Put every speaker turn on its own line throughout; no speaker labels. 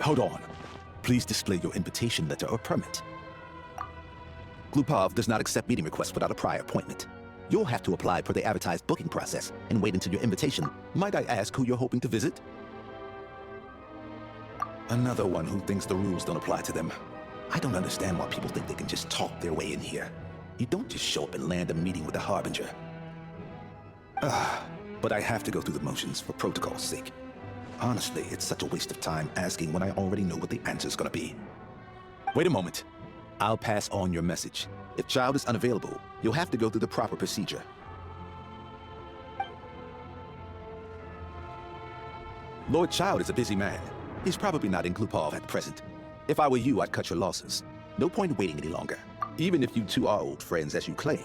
Hold on. Please display your invitation letter or permit. Glupov does not accept meeting requests without a prior appointment. You'll have to apply per the advertised booking process and wait until your invitation. Might I ask who you're hoping to visit? Another one who thinks the rules don't apply to them. I don't understand why people think they can just talk their way in here. You don't just show up and land a meeting with a harbinger. But I have to go through the motions for protocol's sake. Honestly, it's such a waste of time asking when I already know what the answer's gonna be. Wait a moment. I'll pass on your message. If Child is unavailable, you'll have to go through the proper procedure. Lord Child is a busy man. He's probably not in Glupov at present. If I were you, I'd cut your losses. No point waiting any longer. Even if you two are old friends as you claim.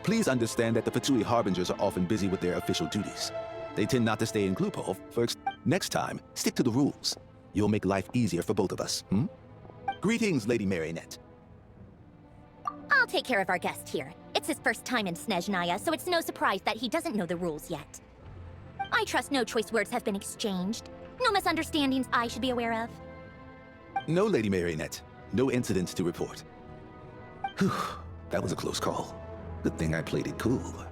Please understand that the Fatui harbingers are often busy with their official duties. They tend not to stay in Glupov for next time, stick to the rules. You'll make life easier for both of us, Greetings, Lady Marionette.
I'll take care of our guest here. It's his first time in Snezhnaya, so it's no surprise that he doesn't know the rules yet. I trust no choice words have been exchanged. No misunderstandings I should be aware of.
No, Lady Marionette. No incidents to report. Whew, that was a close call. Good thing I played it cool.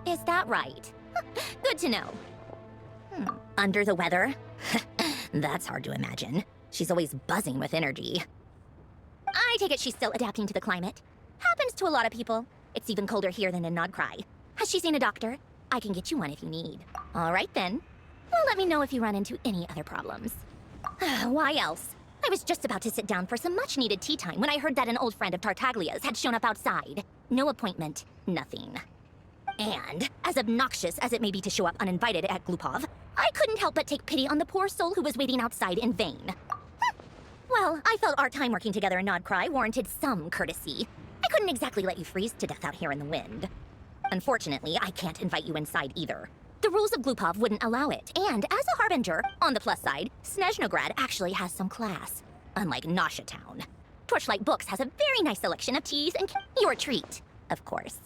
Is that right? Good to know. Under the weather? That's hard to imagine. She's always buzzing with energy. I take it she's still adapting to the climate. Happens to a lot of people. It's even colder here than in Nodcry. Has she seen a doctor? I can get you one if you need. All right then. Well, let me know if you run into any other problems. Why else? I was just about to sit down for some much-needed tea time when I heard that an old friend of Tartaglia's had shown up outside. No appointment, nothing. And, as obnoxious as it may be to show up uninvited at Glupov, I couldn't help but take pity on the poor soul who was waiting outside in vain. Well, I felt our time working together in Nodcry warranted some courtesy. I couldn't exactly let you freeze to death out here in the wind. Unfortunately, I can't invite you inside either. The rules of Glupov wouldn't allow it, and as a harbinger, on the plus side, Snezhnograd actually has some class. Unlike Nasha Town. Torchlight Books has a very nice selection of teas and your treat, of course.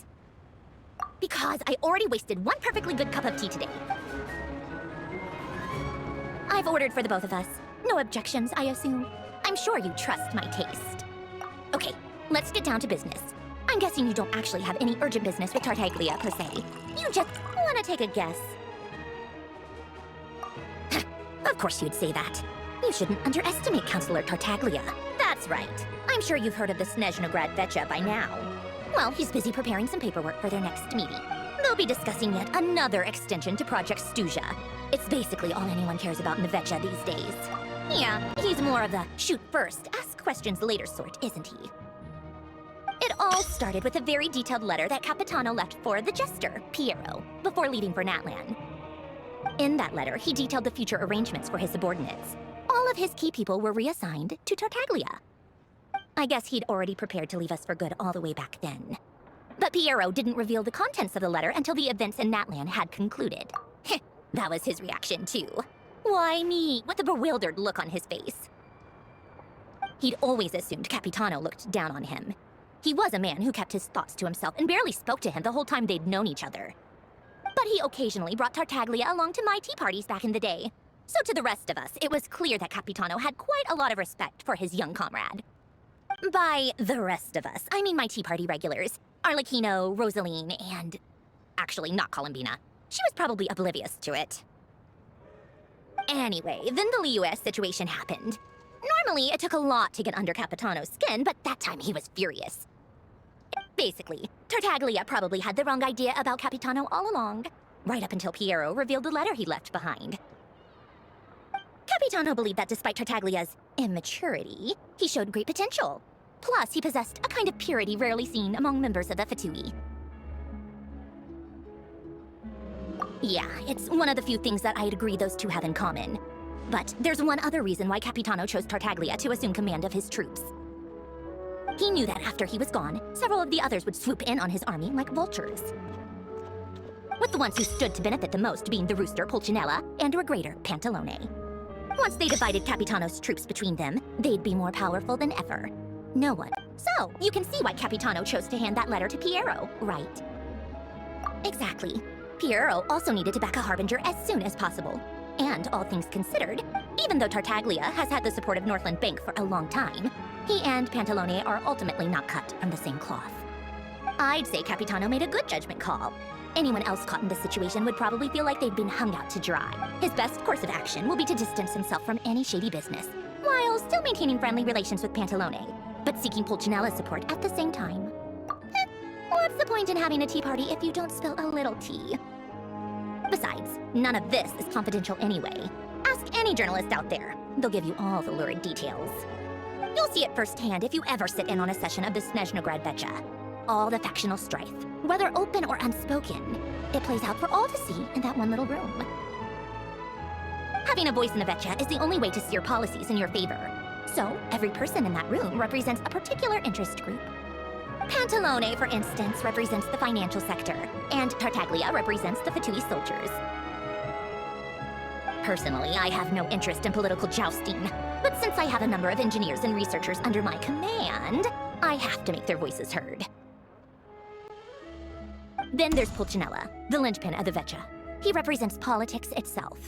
Because I already wasted one perfectly good cup of tea today. I've ordered for the both of us. No objections, I assume. I'm sure you trust my taste. Okay, let's get down to business. I'm guessing you don't actually have any urgent business with Tartaglia, per se. You just want to take a guess. Of course you'd say that. You shouldn't underestimate Counselor Tartaglia. That's right. I'm sure you've heard of the Snezhnograd Vecha by now. Well, he's busy preparing some paperwork for their next meeting. They'll be discussing yet another extension to Project Stuzha. It's basically all anyone cares about in the Vecha these days. Yeah, he's more of the shoot first, ask questions later sort, isn't he? It all started with a very detailed letter that Capitano left for the jester, Piero, before leaving for Natlan. In that letter, he detailed the future arrangements for his subordinates. All of his key people were reassigned to Tartaglia. I guess he'd already prepared to leave us for good all the way back then. But Piero didn't reveal the contents of the letter until the events in Natlan had concluded. That was his reaction too. Why me? With a bewildered look on his face. He'd always assumed Capitano looked down on him. He was a man who kept his thoughts to himself and barely spoke to him the whole time they'd known each other. But he occasionally brought Tartaglia along to my tea parties back in the day. So to the rest of us, it was clear that Capitano had quite a lot of respect for his young comrade. By the rest of us, I mean my tea party regulars. Arlecchino, Rosaline, and... actually, not Columbina. She was probably oblivious to it. Anyway, then the Liues situation happened. Normally, it took a lot to get under Capitano's skin, but that time he was furious. Basically, Tartaglia probably had the wrong idea about Capitano all along, right up until Piero revealed the letter he left behind. Capitano believed that despite Tartaglia's immaturity, he showed great potential. Plus, he possessed a kind of purity rarely seen among members of the Fatui. Yeah, it's one of the few things that I'd agree those two have in common. But there's one other reason why Capitano chose Tartaglia to assume command of his troops. He knew that after he was gone, several of the others would swoop in on his army like vultures. With the ones who stood to benefit the most being the Rooster, Pulcinella, and Regrator, Pantalone. Once they divided Capitano's troops between them, they'd be more powerful than ever. No one. So, you can see why Capitano chose to hand that letter to Piero, right? Exactly. Piero also needed to back a harbinger as soon as possible. And all things considered, even though Tartaglia has had the support of Northland Bank for a long time, he and Pantalone are ultimately not cut from the same cloth. I'd say Capitano made a good judgment call. Anyone else caught in this situation would probably feel like they'd been hung out to dry. His best course of action will be to distance himself from any shady business, while still maintaining friendly relations with Pantalone, but seeking Pulcinella's support at the same time. What's the point in having a tea party if you don't spill a little tea? Besides, none of this is confidential anyway. Ask any journalist out there. They'll give you all the lurid details. You'll see it firsthand if you ever sit in on a session of the Snezhnaya. All the factional strife, whether open or unspoken, it plays out for all to see in that one little room. Having a voice in the Vetcha is the only way to steer policies in your favor. So, every person in that room represents a particular interest group. Pantalone, for instance, represents the financial sector, and Tartaglia represents the Fatui soldiers. Personally, I have no interest in political jousting, but since I have a number of engineers and researchers under my command, I have to make their voices heard. Then there's Pulcinella, the linchpin of the Vetcha. He represents politics itself.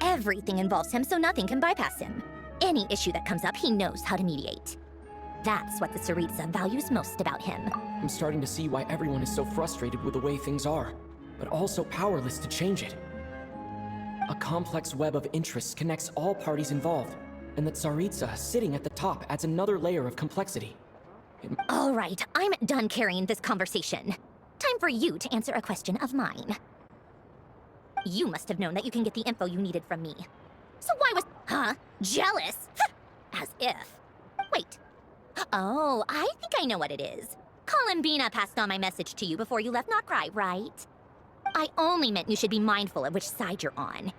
Everything involves him, so nothing can bypass him. Any issue that comes up, he knows how to mediate. That's what the Tsaritsa values most about him.
I'm starting to see why everyone is so frustrated with the way things are, but also powerless to change it. A complex web of interests connects all parties involved, and the Tsaritsa sitting at the top adds another layer of complexity.
All right, I'm done carrying this conversation. Time for you to answer a question of mine. You must have known that you can get the info you needed from me. So why was... Jealous? As if. Wait. Oh, I think I know what it is. Columbina passed on my message to you before you left Notcry, right? I only meant you should be mindful of which side you're on.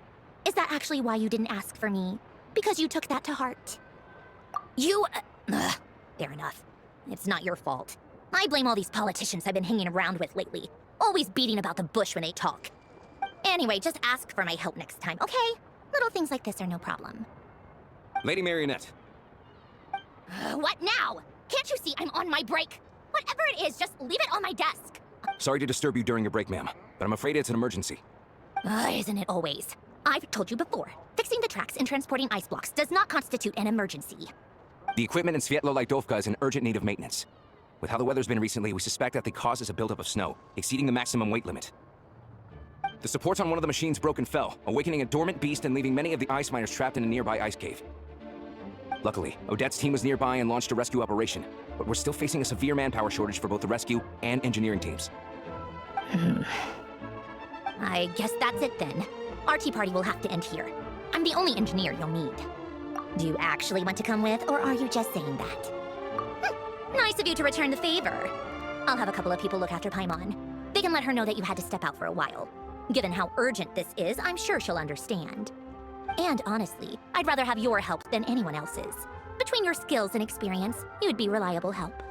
Is that actually why you didn't ask for me? Because you took that to heart? You... fair enough. It's not your fault. I blame all these politicians I've been hanging around with lately. Always beating about the bush when they talk. Anyway, just ask for my help next time, okay? Little things like this are no problem.
Lady Marionette.
What now? Can't you see I'm on my break? Whatever it is, just leave it on my desk.
Sorry to disturb you during your break, ma'am, but I'm afraid it's an emergency.
Isn't it always? I've told you before, fixing the tracks and transporting ice blocks does not constitute an emergency.
The equipment in Svietlo-Lidovka is in urgent need of maintenance. With how the weather's been recently, we suspect that the cause is a buildup of snow, exceeding the maximum weight limit. The supports on one of the machines broke and fell, awakening a dormant beast and leaving many of the ice miners trapped in a nearby ice cave. Luckily, Odette's team was nearby and launched a rescue operation, but we're still facing a severe manpower shortage for both the rescue and engineering teams.
I guess that's it then. Our tea party will have to end here. I'm the only engineer you'll need. Do you actually want to come with, or are you just saying that? Nice of you to return the favor. I'll have a couple of people look after Paimon. They can let her know that you had to step out for a while. Given how urgent this is, I'm sure she'll understand. And honestly, I'd rather have your help than anyone else's. Between your skills and experience, you'd be reliable help.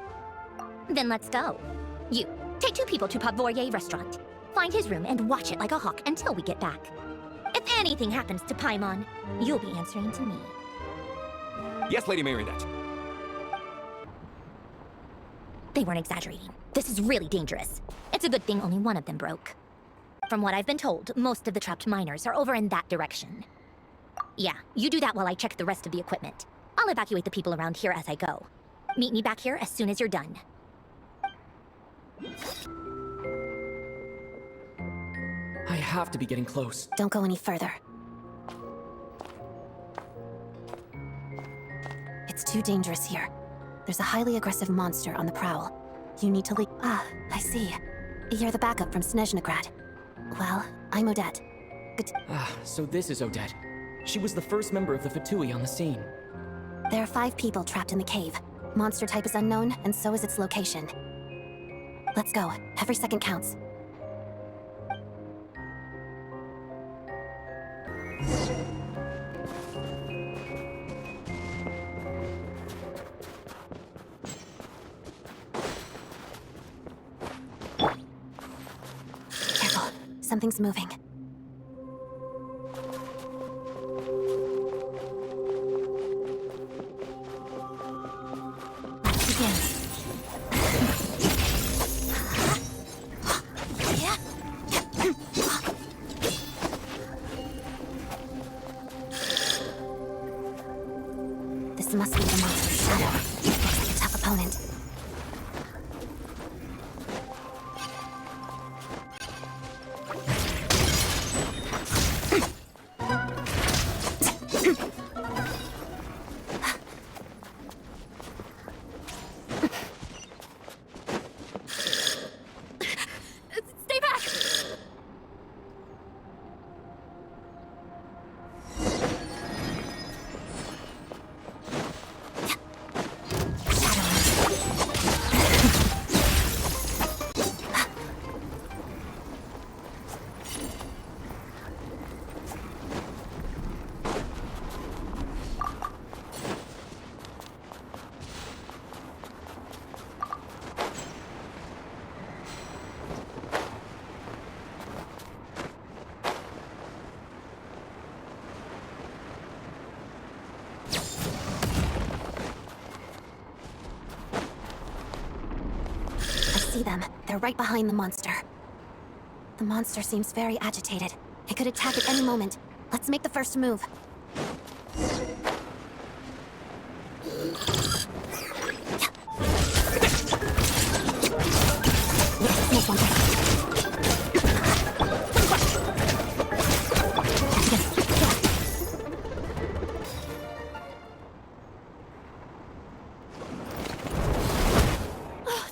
Then let's go. You, take 2 people to Pavoye restaurant. Find his room and watch it like a hawk until we get back. If anything happens to Paimon, you'll be answering to me.
Yes, Lady Marionette.
They weren't exaggerating. This is really dangerous. It's a good thing only one of them broke. From what I've been told, most of the trapped miners are over in that direction. Yeah, you do that while I check the rest of the equipment. I'll evacuate the people around here as I go. Meet me back here as soon as you're done.
I have to be getting close.
Don't go any further.
It's too dangerous here. There's a highly aggressive monster on the prowl. You need to leave. Ah, I see. You're the backup from Snezhnaya. Well, I'm Odette. Good.
So this is Odette. She was the first member of the Fatui on the scene.
There are 5 people trapped in the cave. Monster type is unknown, and so is its location. Let's go. Every second counts. Careful. Something's moving. Let's begin. Must be the monster's shadow. Looks like a tough opponent.
Stay back!
See them. They're right behind the monster. The monster seems very agitated. It could attack at any moment. Let's make the first move. Let's make one.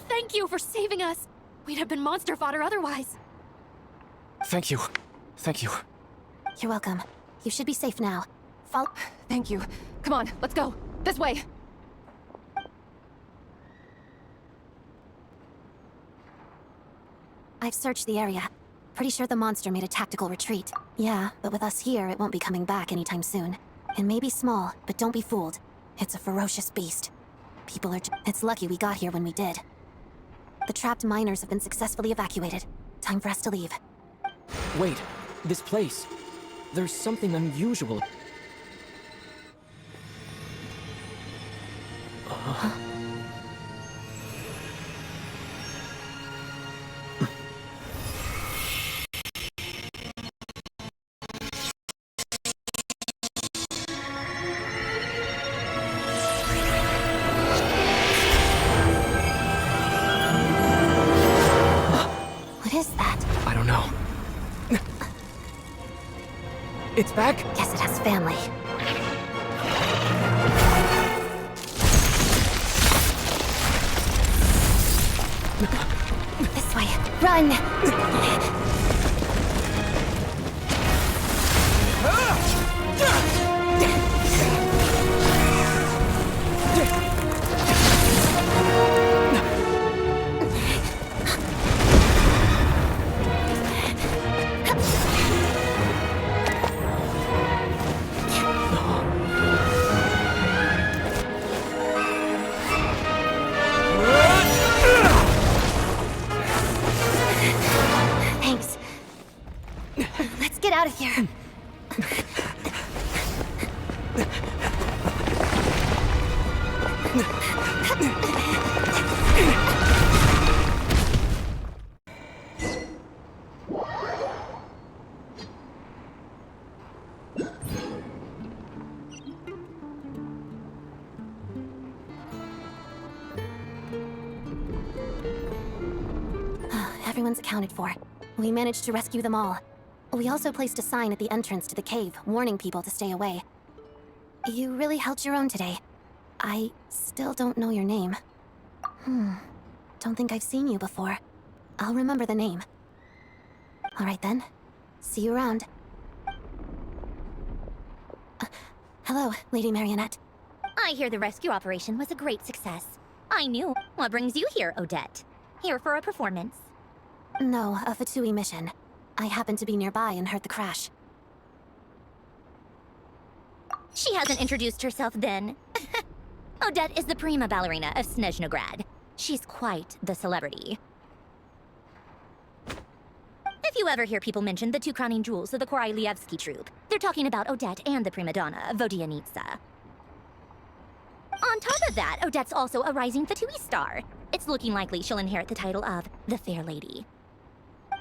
Thank you for saving us. We'd have been monster fodder otherwise.
Thank you. Thank you.
You're welcome. You should be safe now. Follow.
Thank you. Come on, let's go. This way.
I've searched the area. Pretty sure the monster made a tactical retreat. Yeah, but with us here, it won't be coming back anytime soon. It may be small, but don't be fooled. It's a ferocious beast. People are It's lucky we got here when we did. The trapped miners have been successfully evacuated. Time for us to leave.
Wait, this place. There's something unusual.
What is that?
I don't know. It's back?
Guess it has family. This way. Run! Thanks. Let's get out of here. Everyone's accounted for. We managed to rescue them all. We also placed a sign at the entrance to the cave, warning people to stay away. You really held your own today. I still don't know your name. Don't think I've seen you before. I'll remember the name. Alright then. See you around. Hello, Lady Marionette.
I hear the rescue operation was a great success. I knew. What brings you here, Odette? Here for a performance?
No, a Fatui mission. I happened to be nearby and heard the crash.
She hasn't introduced herself then. Odette is the prima ballerina of Snezhnaya. She's quite the celebrity. If you ever hear people mention the two crowning jewels of the Korolievsky troupe, they're talking about Odette and the prima donna, Vodianitsa. On top of that, Odette's also a rising Fatui star. It's looking likely she'll inherit the title of the Fair Lady.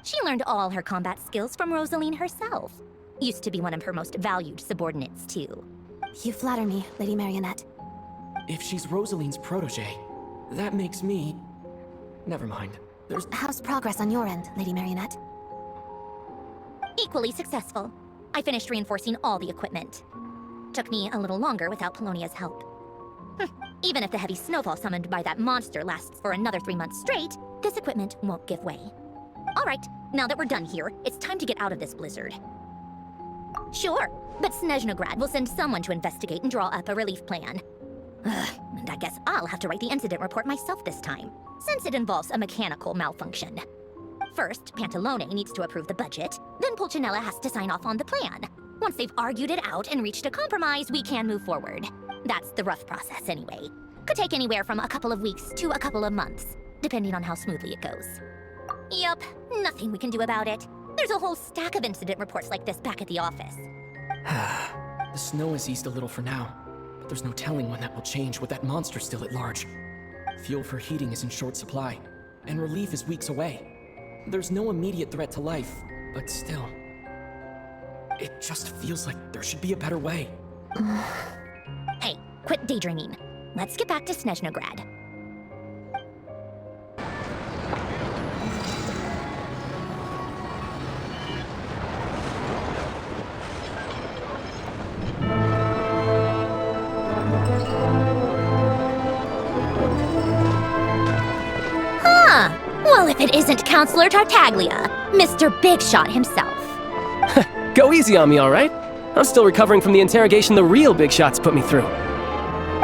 She learned all her combat skills from Rosaline herself. Used to be one of her most valued subordinates, too.
You flatter me, Lady Marionette.
If she's Rosaline's protege, that makes me... Never mind.
How's progress on your end, Lady Marionette?
Equally successful. I finished reinforcing all the equipment. Took me a little longer without Polonia's help. Even if the heavy snowfall summoned by that monster lasts for another 3 months straight, this equipment won't give way. Alright, now that we're done here, it's time to get out of this blizzard. Sure, but Snezhnaya will send someone to investigate and draw up a relief plan. And I guess I'll have to write the incident report myself this time, since it involves a mechanical malfunction. First, Pantalone needs to approve the budget, then Pulcinella has to sign off on the plan. Once they've argued it out and reached a compromise, we can move forward. That's the rough process anyway. Could take anywhere from a couple of weeks to a couple of months, depending on how smoothly it goes. Yup, nothing we can do about it. There's a whole stack of incident reports like this back at the office.
The snow has eased a little for now, but there's no telling when that will change with that monster still at large. Fuel for heating is in short supply, and relief is weeks away. There's no immediate threat to life, but still... It just feels like there should be a better way.
Hey, quit daydreaming. Let's get back to Snezhnaya. Well, if it isn't Counselor Tartaglia, Mr. Big Shot himself.
Go easy on me, all right? I'm still recovering from the interrogation the real Big Shots put me through.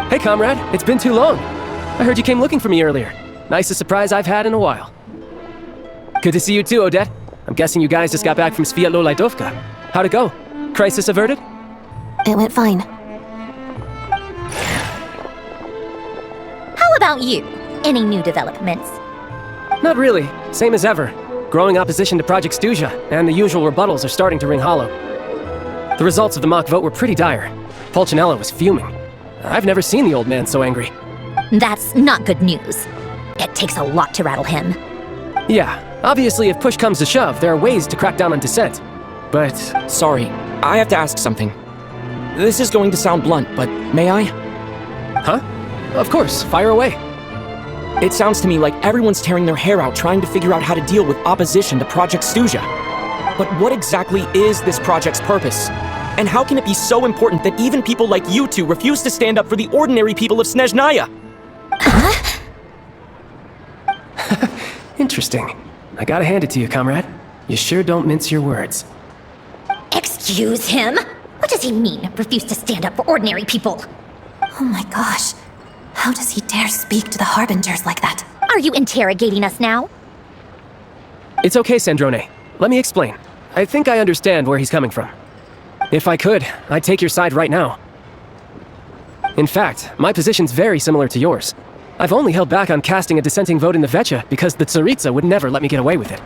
Hey, comrade, it's been too long. I heard you came looking for me earlier. Nicest surprise I've had in a while. Good to see you too, Odette. I'm guessing you guys just got back from Sviatlo-Lajdovka. How'd it go? Crisis averted?
It went fine.
How about you? Any new developments?
Not really. Same as ever. Growing opposition to Project Stuzha, and the usual rebuttals are starting to ring hollow. The results of the mock vote were pretty dire. Pulcinella was fuming. I've never seen the old man so angry.
That's not good news. It takes a lot to rattle him.
Yeah, obviously if push comes to shove, there are ways to crack down on dissent. But...
Sorry, I have to ask something. This is going to sound blunt, but may I?
Huh? Of course, fire away.
It sounds to me like everyone's tearing their hair out trying to figure out how to deal with opposition to Project Stuzha. But what exactly is this project's purpose? And how can it be so important that even people like you two refuse to stand up for the ordinary people of Snezhnaya?
Interesting. I gotta hand it to you, comrade. You sure don't mince your words.
Excuse him? What does he mean, refuse to stand up for ordinary people?
Oh my gosh. How does he dare speak to the Harbingers like that?
Are you interrogating us now?
It's okay, Sandrone. Let me explain. I think I understand where he's coming from. If I could, I'd take your side right now. In fact, my position's very similar to yours. I've only held back on casting a dissenting vote in the VII because the Tsaritsa would never let me get away with it.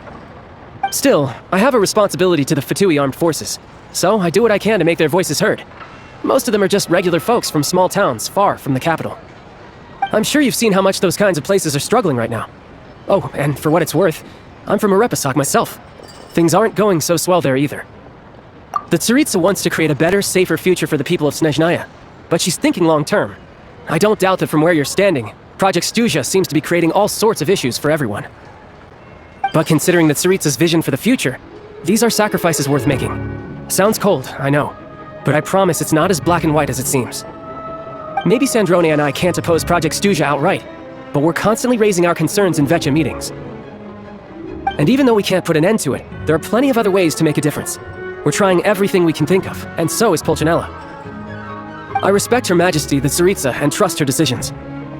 Still, I have a responsibility to the Fatui armed forces, so I do what I can to make their voices heard. Most of them are just regular folks from small towns far from the capital. I'm sure you've seen how much those kinds of places are struggling right now. Oh, and for what it's worth, I'm from Arepasok myself. Things aren't going so swell there either. The Tsaritsa wants to create a better, safer future for the people of Snezhnaya, but she's thinking long-term. I don't doubt that from where you're standing, Project Stuzha seems to be creating all sorts of issues for everyone. But considering the Tsaritsa's vision for the future, these are sacrifices worth making. Sounds cold, I know, but I promise it's not as black and white as it seems. Maybe Sandrone and I can't oppose Project Stuzha outright, but we're constantly raising our concerns in VII meetings. And even though we can't put an end to it, there are plenty of other ways to make a difference. We're trying everything we can think of, and so is Pulcinella. I respect Her Majesty, the Tsaritsa, and trust her decisions.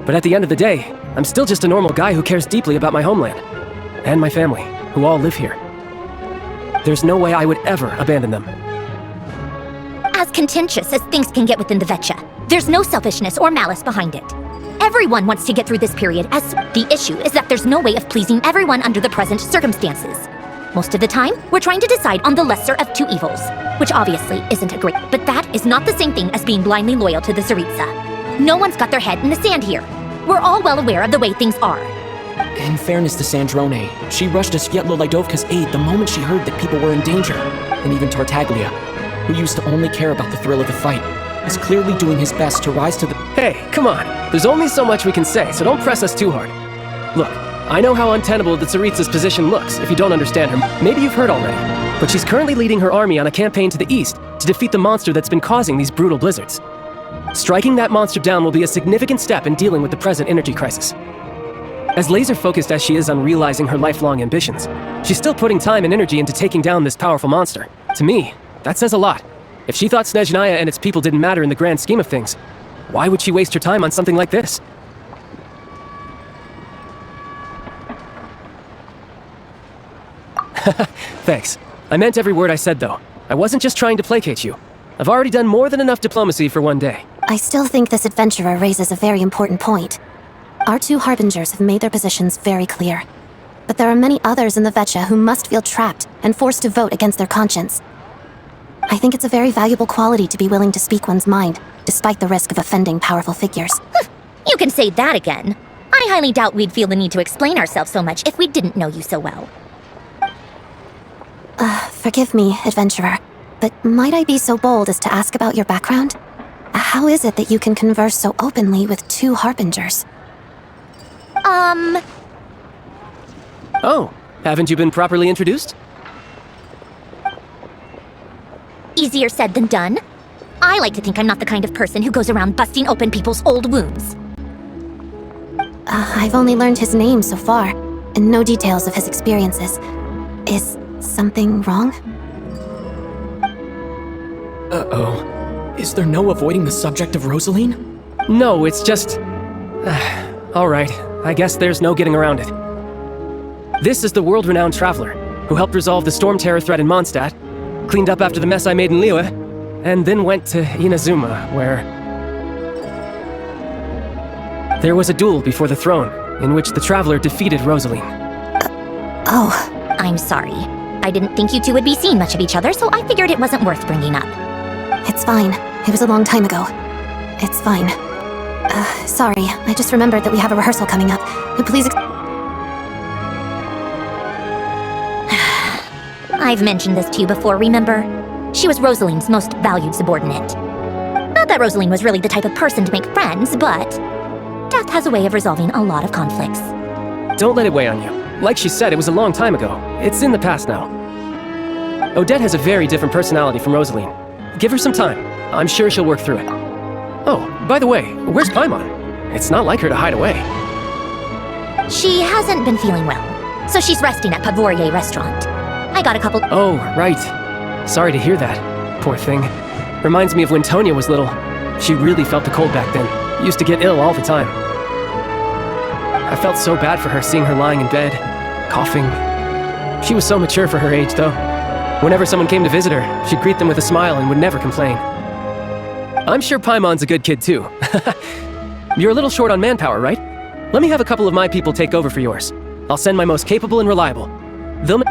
But at the end of the day, I'm still just a normal guy who cares deeply about my homeland. And my family, who all live here. There's no way I would ever abandon them.
As contentious as things can get within the VII, there's no selfishness or malice behind it. Everyone wants to get through this period, as the issue is that there's no way of pleasing everyone under the present circumstances. Most of the time, we're trying to decide on the lesser of two evils, which obviously isn't a great, but that is not the same thing as being blindly loyal to the Tsaritsa. No one's got their head in the sand here. We're all well aware of the way things are.
In fairness to Sandrone, she rushed to Sviatlo-Lajdovka's aid the moment she heard that people were in danger. And even Tartaglia, who used to only care about the thrill of the fight, is clearly doing his best to rise to the...
Hey, come on. There's only so much we can say, so don't press us too hard. Look, I know how untenable the Tsaritsa's position looks if you don't understand her. Maybe you've heard already. But she's currently leading her army on a campaign to the east to defeat the monster that's been causing these brutal blizzards. Striking that monster down will be a significant step in dealing with the present energy crisis. As laser-focused as she is on realizing her lifelong ambitions, she's still putting time and energy into taking down this powerful monster. To me, that says a lot. If she thought Snezhnaya and its people didn't matter in the grand scheme of things, why would she waste her time on something like this? Thanks. I meant every word I said, though. I wasn't just trying to placate you. I've already done more than enough diplomacy for one day.
I still think this adventurer raises a very important point. Our two harbingers have made their positions very clear. But there are many others in the Vetcha who must feel trapped and forced to vote against their conscience. I think it's a very valuable quality to be willing to speak one's mind, despite the risk of offending powerful figures.
You can say that again. I highly doubt we'd feel the need to explain ourselves so much if we didn't know you so well.
Forgive me, adventurer, but might I be so bold as to ask about your background? How is it that you can converse so openly with two harbingers?
Oh, haven't you been properly introduced?
Easier said than done. I like to think I'm not the kind of person who goes around busting open people's old wounds.
I've only learned his name so far, and no details of his experiences. Is something wrong?
Uh-oh. Is there no avoiding the subject of Rosaline?
No, it's just... Alright, I guess there's no getting around it. This is the world-renowned traveler, who helped resolve the storm terror threat in Mondstadt, cleaned up after the mess I made in Liyue, and then went to Inazuma, where... there was a duel before the throne, in which the traveler defeated Rosaline.
Oh.
I'm sorry. I didn't think you two would be seeing much of each other, so I figured it wasn't worth bringing up.
It's fine. It was a long time ago. It's fine. Sorry, I just remembered that we have a rehearsal coming up. Please
I've mentioned this to you before, remember? She was Rosaline's most valued subordinate. Not that Rosaline was really the type of person to make friends, but death has a way of resolving a lot of conflicts.
Don't let it weigh on you. Like she said, it was a long time ago. It's in the past now. Odette has a very different personality from Rosaline. Give her some time. I'm sure she'll work through it. Oh, by the way, where's Paimon? It's not like her to hide away.
She hasn't been feeling well, so she's resting at Pavorier Restaurant. I got a couple...
Oh, right. Sorry to hear that. Poor thing. Reminds me of when Tonya was little. She really felt the cold back then. Used to get ill all the time. I felt so bad for her seeing her lying in bed, coughing. She was so mature for her age, though. Whenever someone came to visit her, she'd greet them with a smile and would never complain. I'm sure Paimon's a good kid, too. You're a little short on manpower, right? Let me have a couple of my people take over for yours. I'll send my most capable and reliable.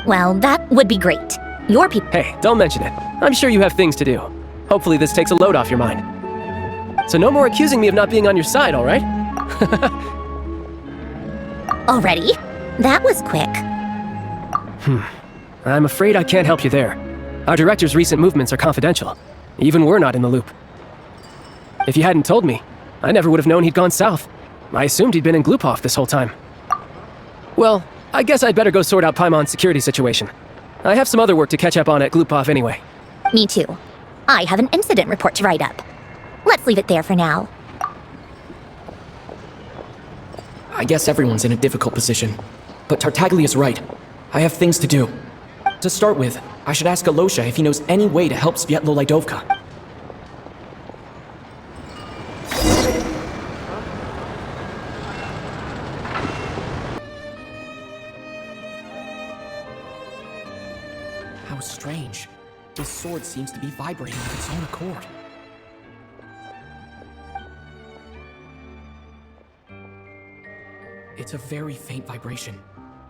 Well, that would be great. Your people...
Hey, don't mention it. I'm sure you have things to do. Hopefully this takes a load off your mind. So no more accusing me of not being on your side, all right?
Already? That was quick.
I'm afraid I can't help you there. Our director's recent movements are confidential. Even we're not in the loop. If you hadn't told me, I never would have known he'd gone south. I assumed he'd been in Glupov this whole time. Well, I guess I'd better go sort out Paimon's security situation. I have some other work to catch up on at Glupov anyway.
Me too. I have an incident report to write up. Let's leave it there for now.
I guess everyone's in a difficult position. But Tartaglia's right. I have things to do. To start with, I should ask Alosha if he knows any way to help Svietlo Laidovka. How strange. This sword seems to be vibrating of its own accord. It's a very faint vibration,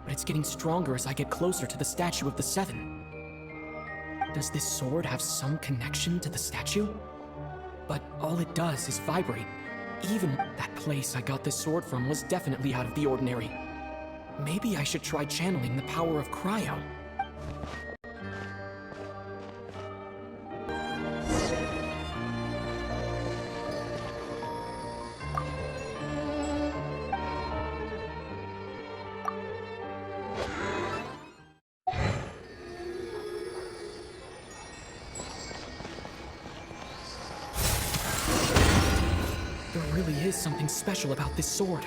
but it's getting stronger as I get closer to the statue of the Seven. Does this sword have some connection to the statue? But all it does is vibrate. Even that place I got this sword from was definitely out of the ordinary. Maybe I should try channeling the power of cryo. is something special about this sword.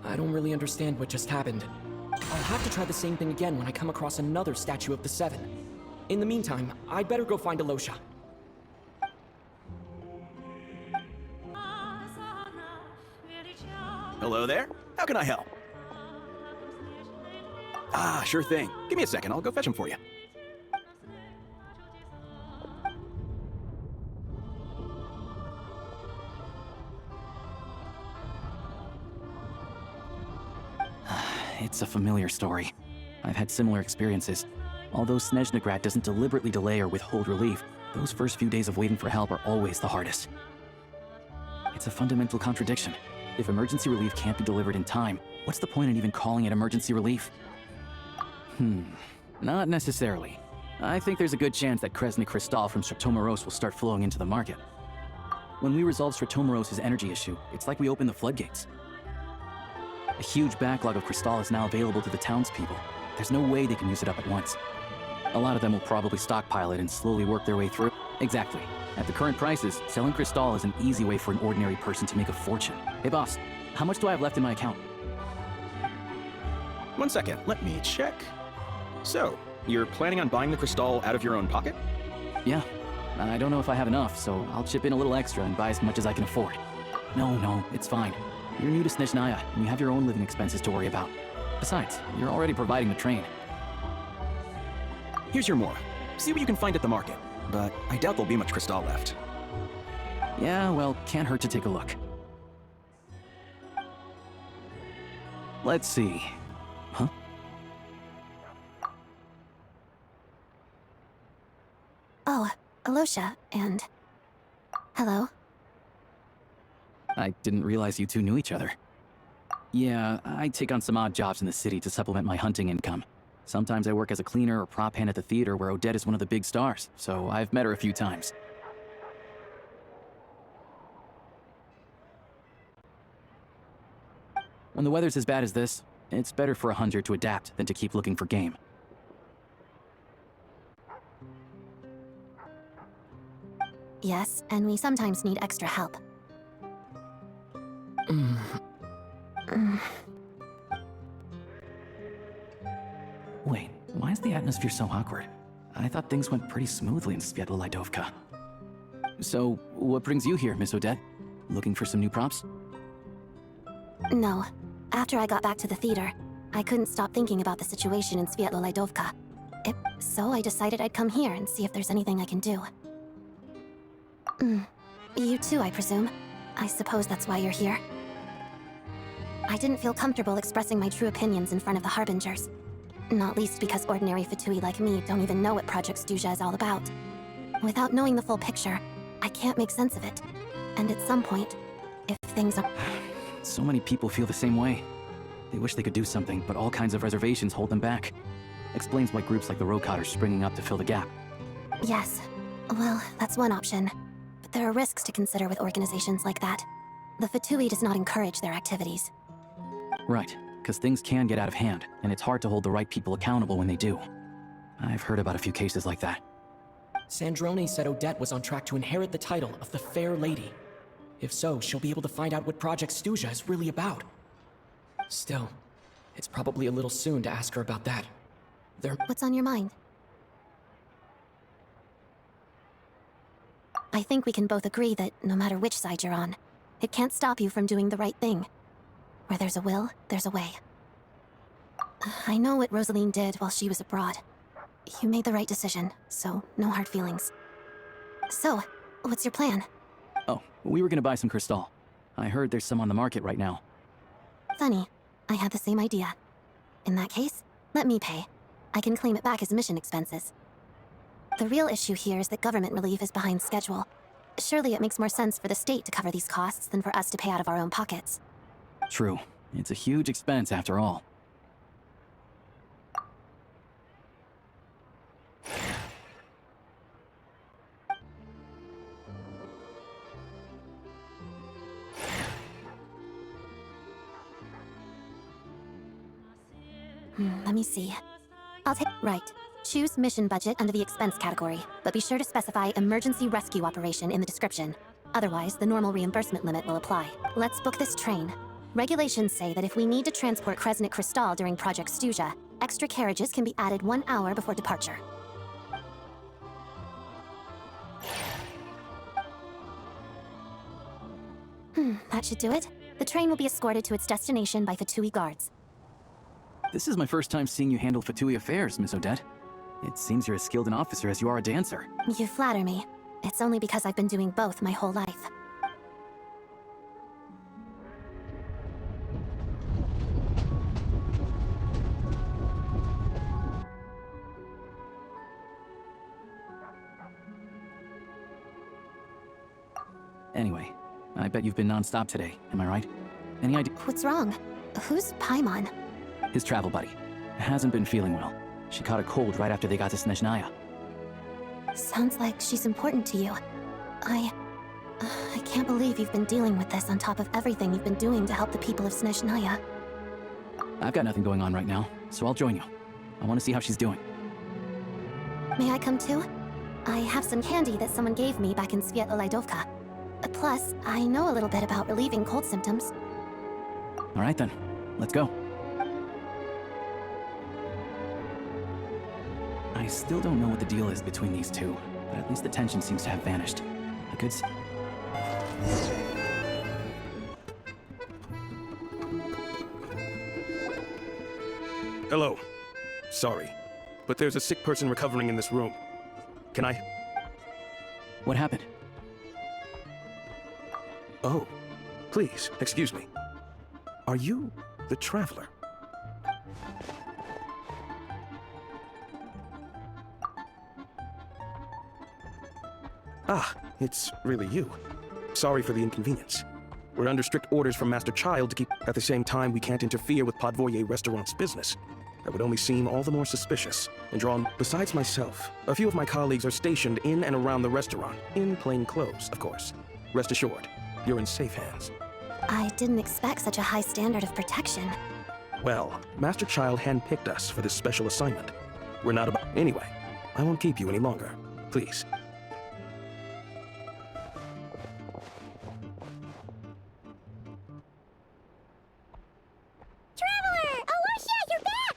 I don't really understand what just happened. I'll have to try the same thing again when I come across another statue of the Seven. In the meantime, I'd better go find Alosha.
Hello there. How can I help? Ah, sure thing. Give me a second. I'll go fetch him for you.
It's a familiar story. I've had similar experiences. Although Snezhnaya doesn't deliberately delay or withhold relief, those first few days of waiting for help are always the hardest. It's a fundamental contradiction. If emergency relief can't be delivered in time, what's the point in even calling it emergency relief? Not necessarily. I think there's a good chance that Kresny Crystal from Stratomeros will start flowing into the market. When we resolve Stratomeros' energy issue, it's like we open the floodgates. A huge backlog of Crystal is now available to the townspeople. There's no way they can use it up at once. A lot of them will probably stockpile it and slowly work their way through. Exactly. At the current prices, selling Crystal is an easy way for an ordinary person to make a fortune. Hey boss, how much do I have left in my account?
1 second. Let me check. So, you're planning on buying the Crystal out of your own pocket?
Yeah. I don't know if I have enough, so I'll chip in a little extra and buy as much as I can afford. No, it's fine. You're new to Snezhnaya, and you have your own living expenses to worry about. Besides, you're already providing the train.
Here's your more. See what you can find at the market, but I doubt there'll be much Crystal left.
Yeah, well, can't hurt to take a look. Let's see. Huh?
Oh, Alosha, and... Hello?
I didn't realize you two knew each other. Yeah, I take on some odd jobs in the city to supplement my hunting income. Sometimes I work as a cleaner or prop hand at the theater where Odette is one of the big stars, so I've met her a few times. When the weather's as bad as this, it's better for a hunter to adapt than to keep looking for game.
Yes, and we sometimes need extra help.
Wait, why is the atmosphere so awkward? I thought things went pretty smoothly in Svietlolaidovka. So, what brings you here, Miss Odette? Looking for some new props?
No. After I got back to the theater, I couldn't stop thinking about the situation in Svietlolaidovka. So I decided I'd come here and see if there's anything I can do. You too, I presume. I suppose that's why you're here. I didn't feel comfortable expressing my true opinions in front of the Harbingers. Not least because ordinary Fatui like me don't even know what Project Snezhnaya is all about. Without knowing the full picture, I can't make sense of it. And at some point, if things are...
So many people feel the same way. They wish they could do something, but all kinds of reservations hold them back. Explains why groups like the Rokat are springing up to fill the gap.
Yes. Well, that's one option. But there are risks to consider with organizations like that. The Fatui does not encourage their activities.
Right, because things can get out of hand, and it's hard to hold the right people accountable when they do. I've heard about a few cases like that.
Sandrone said Odette was on track to inherit the title of the Fair Lady. If so, she'll be able to find out what Project Snezhnaya is really about. Still, it's probably a little soon to ask her about that.
What's on your mind? I think we can both agree that no matter which side you're on, it can't stop you from doing the right thing. Where there's a will, there's a way. I know what Rosaline did while she was abroad. You made the right decision, so no hard feelings. So, what's your plan?
Oh, we were gonna buy some Crystal. I heard there's some on the market right now.
Funny. I had the same idea. In that case, let me pay. I can claim it back as mission expenses. The real issue here is that government relief is behind schedule. Surely it makes more sense for the state to cover these costs than for us to pay out of our own pockets.
True. It's a huge expense after all.
Let me see. I'll take... Right. Choose mission budget under the expense category, but be sure to specify emergency rescue operation in the description. Otherwise, the normal reimbursement limit will apply. Let's book this train. Regulations say that if we need to transport Kresnik Crystal during Project Stuja, extra carriages can be added 1 hour before departure. That should do it. The train will be escorted to its destination by Fatui guards.
This is my first time seeing you handle Fatui affairs, Miss Odette. It seems you're as skilled an officer as you are a dancer.
You flatter me. It's only because I've been doing both my whole life.
Anyway, I bet you've been non-stop today, am I right? Any idea?
What's wrong? Who's Paimon?
His travel buddy. Hasn't been feeling well. She caught a cold right after they got to Snezhnaya.
Sounds like she's important to you. I can't believe you've been dealing with this on top of everything you've been doing to help the people of Snezhnaya.
I've got nothing going on right now, so I'll join you. I want to see how she's doing.
May I come too? I have some candy that someone gave me back in Svietlo-Lidovka. Plus, I know a little bit about relieving cold symptoms.
All right then, let's go. I still don't know what the deal is between these two, but at least the tension seems to have vanished. I could s-
Hello. Sorry, but there's a sick person recovering in this room. Can I?
What happened?
Oh, please, excuse me. Are you the Traveler? Ah, it's really you. Sorry for the inconvenience. We're under strict orders from Master Child to keep... At the same time, we can't interfere with Podvoye Restaurant's business. That would only seem all the more suspicious and drawn... Besides myself, a few of my colleagues are stationed in and around the restaurant, in plain clothes, of course. Rest assured, you're in safe hands.
I didn't expect such a high standard of protection.
Well, Master Child handpicked us for this special assignment. We're not about... Anyway, I won't keep you any longer. Please.
Traveler! Oh, Asha, you're back!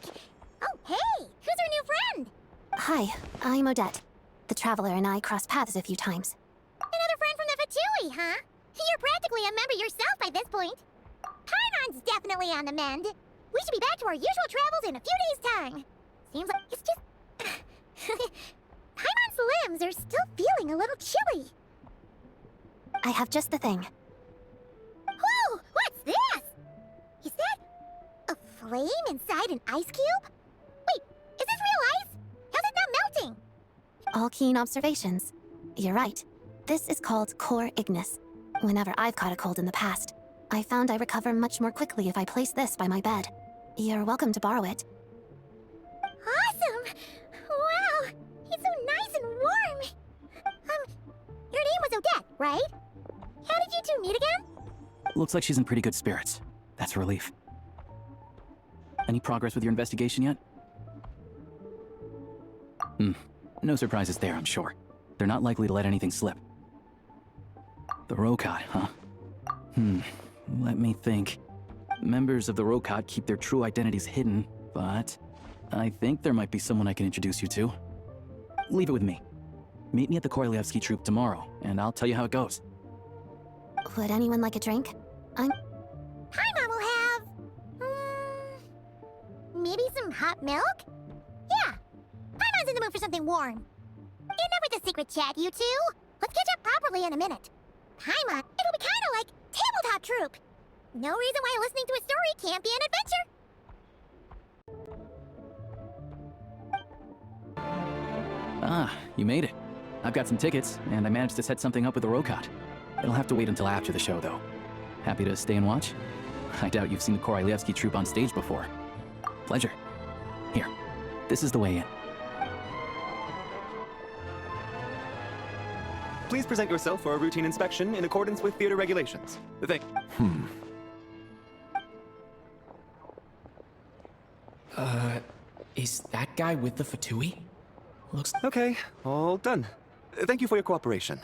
Oh, hey! Who's our new friend?
Hi, I'm Odette. The Traveler and I crossed paths a few times.
Another friend from the Fatui, huh? You're practically a member yourself by this point. Paimon's definitely on the mend. We should be back to our usual travels in a few days' time. Seems like it's just... Paimon's limbs are still feeling a little chilly.
I have just the thing.
Whoa! What's this? Is that a flame inside an ice cube? Wait, is this real ice? How's it not melting?
All keen observations. You're right. This is called core ignis. Whenever I've caught a cold in the past, I found I recover much more quickly if I place this by my bed. You're welcome to borrow it.
Awesome! Wow! It's so nice and warm! Your name was Odette, right? How did you two meet again?
Looks like she's in pretty good spirits. That's a relief. Any progress with your investigation yet? No surprises there, I'm sure. They're not likely to let anything slip. The Rokot, huh? Let me think. Members of the Rokot keep their true identities hidden, but I think there might be someone I can introduce you to. Leave it with me. Meet me at the Korolevsky Troop tomorrow, and I'll tell you how it goes.
Would anyone like a drink?
Paimon will have... maybe some hot milk? Yeah. Paimon's in the mood for something warm. Enough with the secret chat, you two. Let's catch up properly in a minute. Paimon, it'll be kinda like tabletop troop. No reason why listening to a story can't be an adventure.
Ah, you made it. I've got some tickets, and I managed to set something up with the Rokot. It'll have to wait until after the show, though. Happy to stay and watch? I doubt you've seen the Korolevsky Troop on stage before. Pleasure. Here, this is the way in.
Please present yourself for a routine inspection in accordance with theater regulations.
Is that guy with the Fatui? Looks...
Okay, all done. Thank you for your cooperation.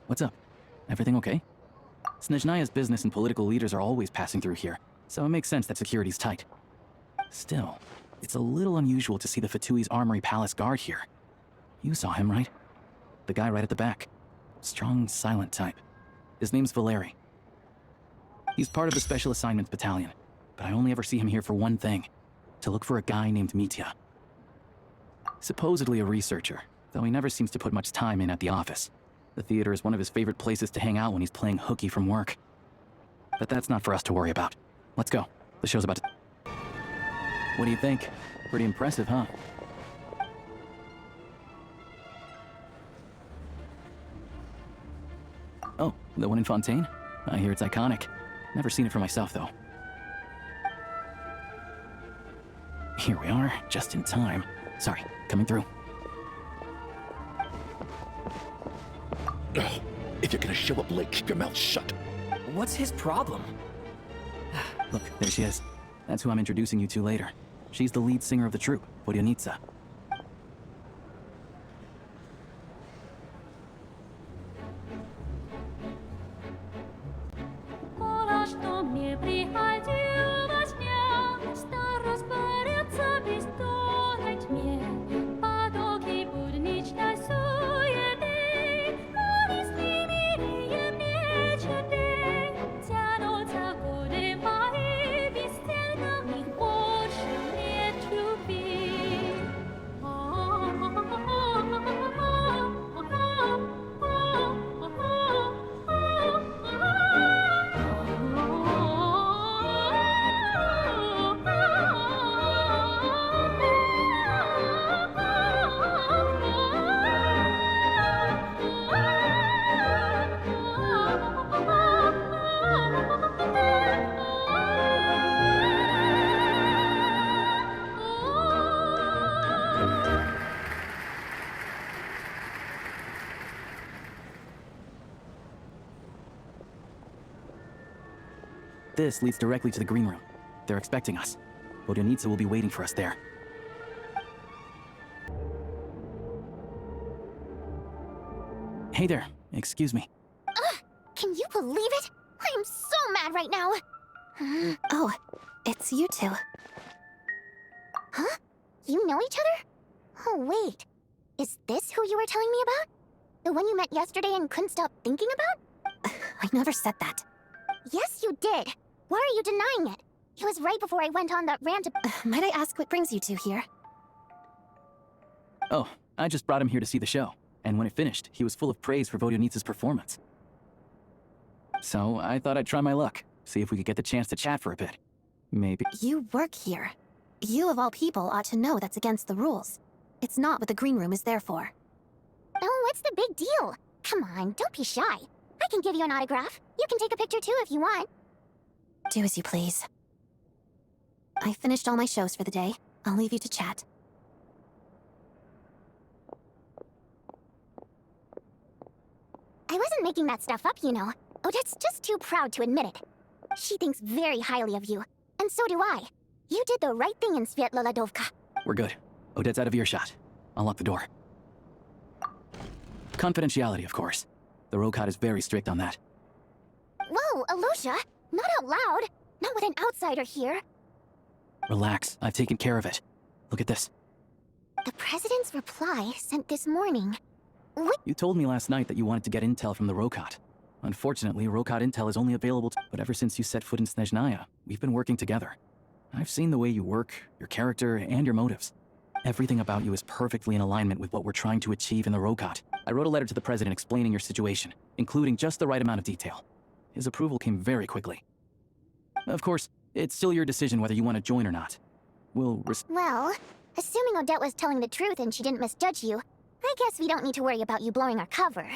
What's up? Everything okay? Snezhnaya's business and political leaders are always passing through here, so it makes sense that security's tight. Still, it's a little unusual to see the Fatui's Armory Palace guard here. You saw him, right? The guy right at the back. Strong, silent type. His name's Valeri. He's part of the Special Assignments Battalion, but I only ever see him here for one thing: to look for a guy named Mitya. Supposedly a researcher, though he never seems to put much time in at the office. The theater is one of his favorite places to hang out when he's playing hooky from work. But that's not for us to worry about. Let's go. The show's about to... What do you think? Pretty impressive, huh? Oh, the one in Fontaine? I hear it's iconic. Never seen it for myself, though. Here we are, just in time. Sorry, coming through.
If you're gonna show up late, keep your mouth shut.
What's his problem?
Look, there she is. That's who I'm introducing you to later. She's the lead singer of the troupe, Vodyanitsa. This leads directly to the green room. They're expecting us. Vodyanitsa will be waiting for us there. Hey there, excuse me.
Can you believe it? I am so mad right now.
Oh, it's you two.
Huh? You know each other? Oh, wait. Is this who you were telling me about? The one you met yesterday and couldn't stop thinking about?
I never said that.
Yes, you did. Why are you denying it? It was right before I went on that rant.
Might I ask what brings you two here?
Oh, I just brought him here to see the show. And when it finished, he was full of praise for Vodyanitsa's performance. So I thought I'd try my luck, see if we could get the chance to chat for a bit. Maybe...
You work here. You of all people ought to know that's against the rules. It's not what the green room is there for.
Oh, what's the big deal? Come on, don't be shy. I can give you an autograph. You can take a picture too if you want.
Do as you please. I finished all my shows for the day. I'll leave you to chat.
I wasn't making that stuff up, you know. Odette's just too proud to admit it. She thinks very highly of you, and so do I. You did the right thing in Svietloladovka.
We're good. Odette's out of earshot. I'll lock the door. Confidentiality, of course. The Rokat is very strict on that.
Whoa, Alosha! Not out loud! Not with an outsider here!
Relax, I've taken care of it. Look at this.
The President's reply sent this morning. What?
You told me last night that you wanted to get intel from the Rokat. Unfortunately, Rokat intel is only available to... But ever since you set foot in Snezhnaya, we've been working together. I've seen the way you work, your character, and your motives. Everything about you is perfectly in alignment with what we're trying to achieve in the Rokat. I wrote a letter to the President explaining your situation, including just the right amount of detail. His approval came very quickly. Of course, it's still your decision whether you want to join or not. Well,
assuming Odette was telling the truth and she didn't misjudge you, I guess we don't need to worry about you blowing our cover.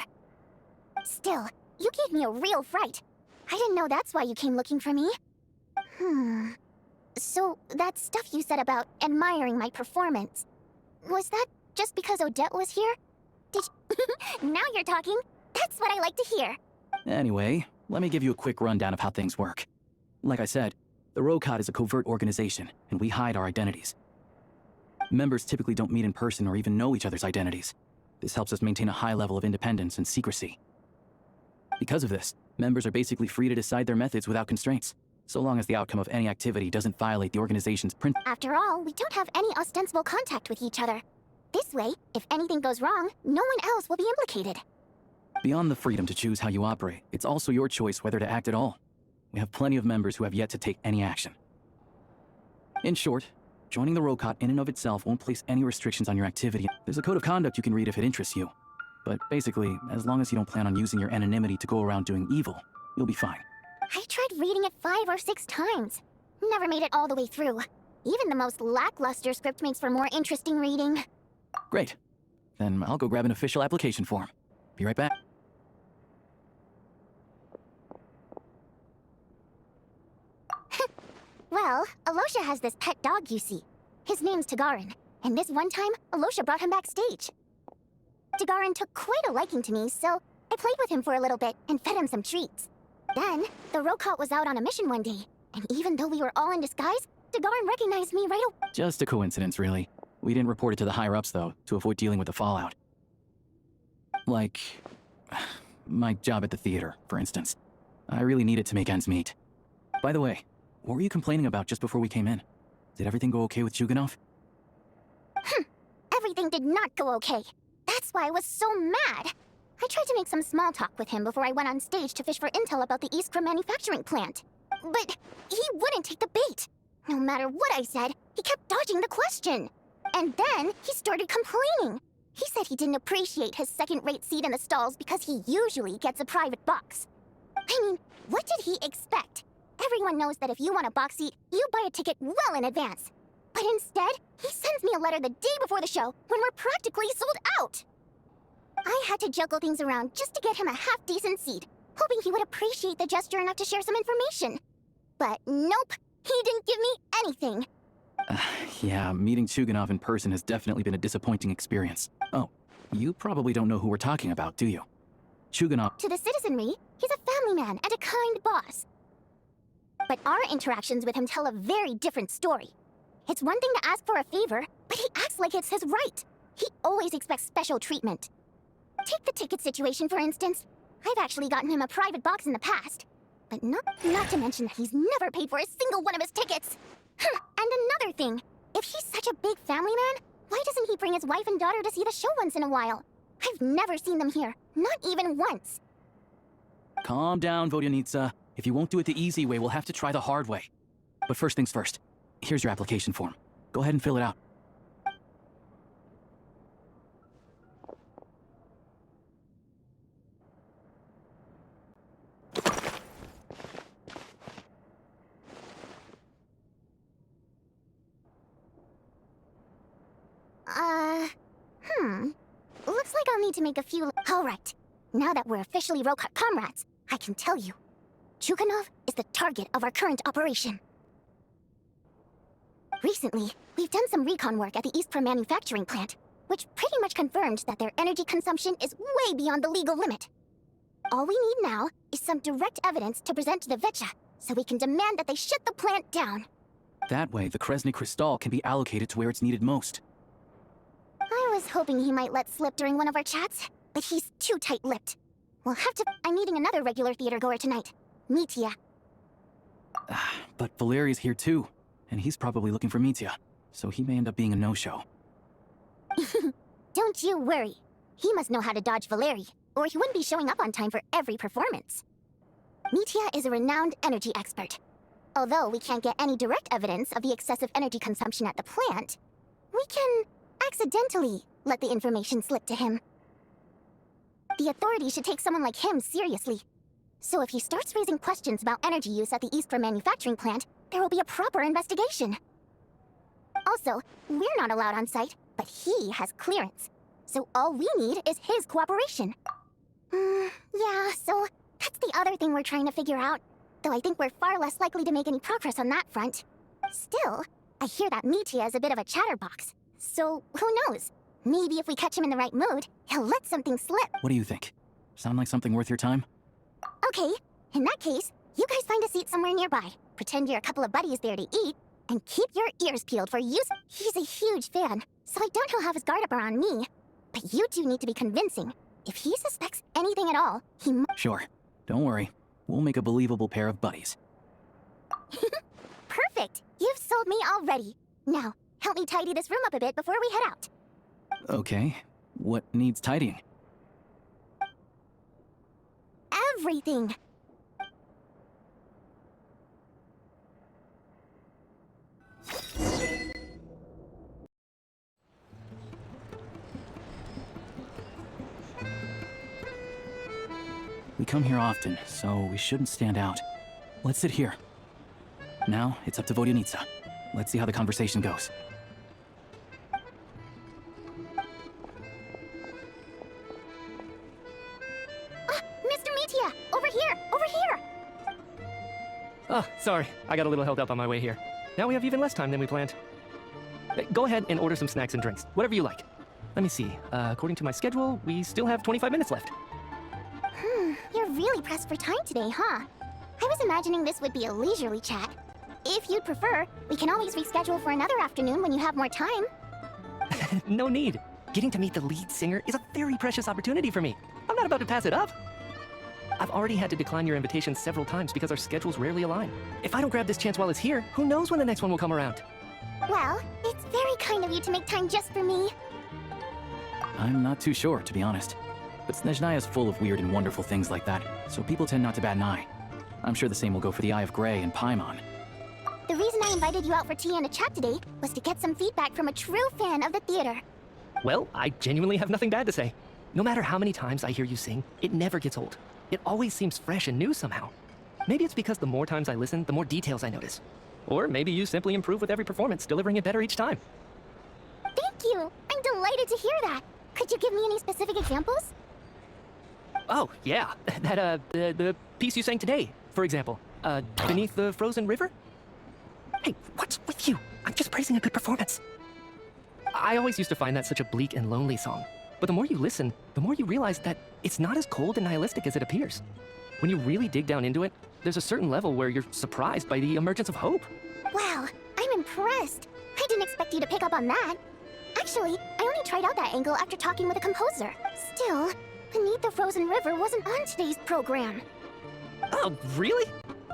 Still, you gave me a real fright. I didn't know that's why you came looking for me. So, that stuff you said about admiring my performance, was that just because Odette was here? Did you... Now you're talking. That
That's what I like to hear.
Anyway, let me give you a quick rundown of how things work. Like I said, the Rokot is a covert organization, and we hide our identities. Members typically don't meet in person or even know each other's identities. This helps us maintain a high level of independence and secrecy. Because of this, members are basically free to decide their methods without constraints, so long as the outcome of any activity doesn't violate the organization's
After all, we don't have any ostensible contact with each other. This way, if anything goes wrong, no one else will be implicated.
Beyond the freedom to choose how you operate, it's also your choice whether to act at all. We have plenty of members who have yet to take any action. In short, joining the Rokot in and of itself won't place any restrictions on your activity. There's a code of conduct you can read if it interests you. But basically, as long as you don't plan on using your anonymity to go around doing evil, you'll be fine.
I tried reading it 5 or 6 times. Never made it all the way through. Even the most lackluster script makes for more interesting reading.
Great. Then I'll go grab an official application form. Be right back.
Well, Alosha has this pet dog, you see. His name's Tagarin, and this one time, Alosha brought him backstage. Tagarin took quite a liking to me, so I played with him for a little bit and fed him some treats. Then, the Rokot was out on a mission one day, and even though we were all in disguise, Tagarin recognized me right away.
Just a coincidence, really. We didn't report it to the higher-ups, though, to avoid dealing with the fallout. Like, my job at the theater, for instance. I really needed to make ends meet. By the way, what were you complaining about just before we came in? Did everything go okay with Chuganov?
Everything did not go okay. That's why I was so mad. I tried to make some small talk with him before I went on stage to fish for intel about the Iskra manufacturing plant. But he wouldn't take the bait. No matter what I said, he kept dodging the question. And then he started complaining. He said he didn't appreciate his second-rate seat in the stalls because he usually gets a private box. I mean, what did he expect? Everyone knows that if you want a box seat, you buy a ticket well in advance. But instead, he sends me a letter the day before the show when we're practically sold out. I had to juggle things around just to get him a half-decent seat, hoping he would appreciate the gesture enough to share some information. But nope, he didn't give me anything.
Yeah, meeting Chuganov in person has definitely been a disappointing experience. Oh, you probably don't know who we're talking about, do you? Chuganov...
To the citizenry, he's a family man and a kind boss. But our interactions with him tell a very different story. It's one thing to ask for a favor, but he acts like it's his right. He always expects special treatment. Take the ticket situation, for instance. I've actually gotten him a private box in the past. But not to mention that he's never paid for a single one of his tickets. And another thing, if he's such a big family man, why doesn't he bring his wife and daughter to see the show once in a while? I've never seen them here, not even once.
Calm down, Vodyanitsa. If you won't do it the easy way, we'll have to try the hard way. But first things first, here's your application form. Go ahead and fill it out.
Looks like I'll need to make a few... Alright, now that we're officially Rokot comrades, I can tell you. Chuganov is the target of our current operation. Recently, we've done some recon work at the Iskra manufacturing plant, which pretty much confirmed that their energy consumption is way beyond the legal limit. All we need now is some direct evidence to present to the VII, so we can demand that they shut the plant down.
That way, the Kresny Crystal can be allocated to where it's needed most.
I was hoping he might let slip during one of our chats, but he's too tight-lipped. We'll have to... I'm meeting another regular theater-goer tonight, Mitya.
But Valeri's here too, and he's probably looking for Mitya, so he may end up being a no-show.
Don't you worry. He must know how to dodge Valeri, or he wouldn't be showing up on time for every performance. Mitya is a renowned energy expert. Although we can't get any direct evidence of the excessive energy consumption at the plant, we can accidentally let the information slip to him. The authorities should take someone like him seriously. So if he starts raising questions about energy use at the Iskra manufacturing plant, there will be a proper investigation. Also, we're not allowed on site, but he has clearance. So all we need is his cooperation. Yeah, so that's the other thing we're trying to figure out. Though I think we're far less likely to make any progress on that front. Still, I hear that Mitya is a bit of a chatterbox. So, who knows? Maybe if we catch him in the right mood, he'll let something slip.
What do you think? Sound like something worth your time?
Okay, in that case, you guys find a seat somewhere nearby. Pretend you're a couple of buddies there to eat, and keep your ears peeled for use. He's a huge fan, so I doubt he'll have his guard up around me. But you two need to be convincing. If he suspects anything at all, he
Sure. Don't worry. We'll make a believable pair of buddies.
Perfect! You've sold me already. Now, help me tidy this room up a bit before we head out.
Okay. What needs tidying?
Everything!
We come here often, so we shouldn't stand out. Let's sit here. Now, it's up to Vodyanitsa. Let's see how the conversation goes.
Mr. Mitya! Over here! Over here!
Oh, sorry. I got a little held up on my way here. Now we have even less time than we planned. Go ahead and order some snacks and drinks. Whatever you like. Let me see. According to my schedule, we still have 25 minutes left.
You're really pressed for time today, huh? I was imagining this would be a leisurely chat. If you'd prefer, we can always reschedule for another afternoon when you have more time.
No need. Getting to meet the lead singer is a very precious opportunity for me. I'm not about to pass it up. I've already had to decline your invitation several times because our schedules rarely align. If I don't grab this chance while it's here, who knows when the next one will come around?
Well, it's very kind of you to make time just for me.
I'm not too sure, to be honest. But Snezhnaya is full of weird and wonderful things like that, so people tend not to bat an eye. I'm sure the same will go for the Eye of Grey and Paimon.
The reason I invited you out for tea and a chat today was to get some feedback from a true fan of the theater.
Well, I genuinely have nothing bad to say. No matter how many times I hear you sing, it never gets old. It always seems fresh and new somehow. Maybe it's because the more times I listen, the more details I notice. Or maybe you simply improve with every performance, delivering it better each time.
Thank you! I'm delighted to hear that! Could you give me any specific examples?
Oh, yeah. The piece you sang today, for example. Beneath the Frozen River? Hey, what's with you? I'm just praising a good performance. I always used to find that such a bleak and lonely song. But the more you listen, the more you realize that it's not as cold and nihilistic as it appears. When you really dig down into it, there's a certain level where you're surprised by the emergence of hope.
Wow, I'm impressed. I didn't expect you to pick up on that. Actually, I only tried out that angle after talking with a composer. Still, Beneath the Frozen River wasn't on today's program.
Oh, really?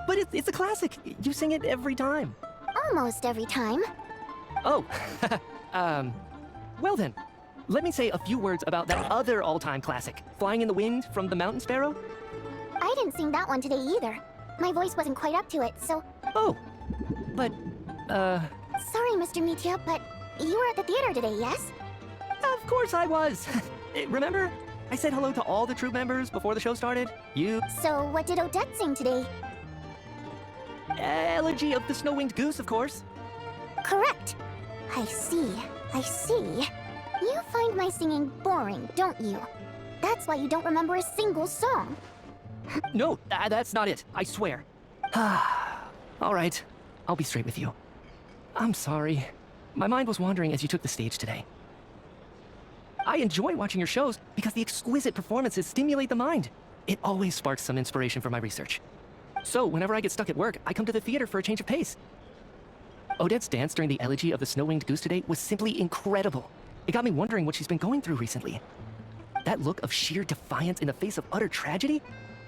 But it's a classic. You sing it every time.
Almost every time.
Oh, well then. Let me say a few words about that other all-time classic, Flying in the Wind from the Mountain Sparrow.
I didn't sing that one today either. My voice wasn't quite up to it, so...
Oh, but,
Sorry, Mr. Mitya, but you were at the theater today, yes?
Of course I was. Remember? I said hello to all the troupe members before the show started.
So what did Odette sing today?
Elegy of the Snow-Winged Goose, of course.
Correct. I see. You find my singing boring, don't you? That's why you don't remember a single song.
No, that's not it. I swear. All right. I'll be straight with you. I'm sorry. My mind was wandering as you took the stage today. I enjoy watching your shows because the exquisite performances stimulate the mind. It always sparks some inspiration for my research. So, whenever I get stuck at work, I come to the theater for a change of pace. Odette's dance during the Elegy of the Snow-Winged Goose today was simply incredible. It got me wondering what she's been going through recently. That look of sheer defiance in the face of utter tragedy?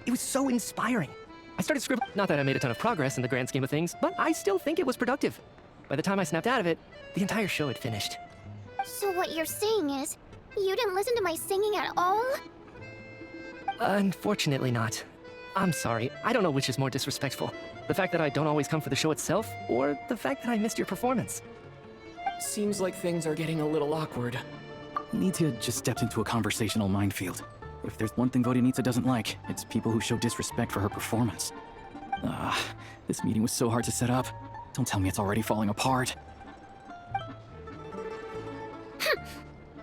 It was so inspiring. I started scribbling. Not that I made a ton of progress in the grand scheme of things, but I still think it was productive. By the time I snapped out of it, the entire show had finished.
So what you're saying is, you didn't listen to my singing at all?
Unfortunately not. I'm sorry. I don't know which is more disrespectful. The fact that I don't always come for the show itself, or the fact that I missed your performance.
Seems like things are getting a little awkward.
Nitya just stepped into a conversational minefield. If there's one thing Vodyanitsa doesn't like, it's people who show disrespect for her performance. This meeting was so hard to set up. Don't tell me it's already falling apart.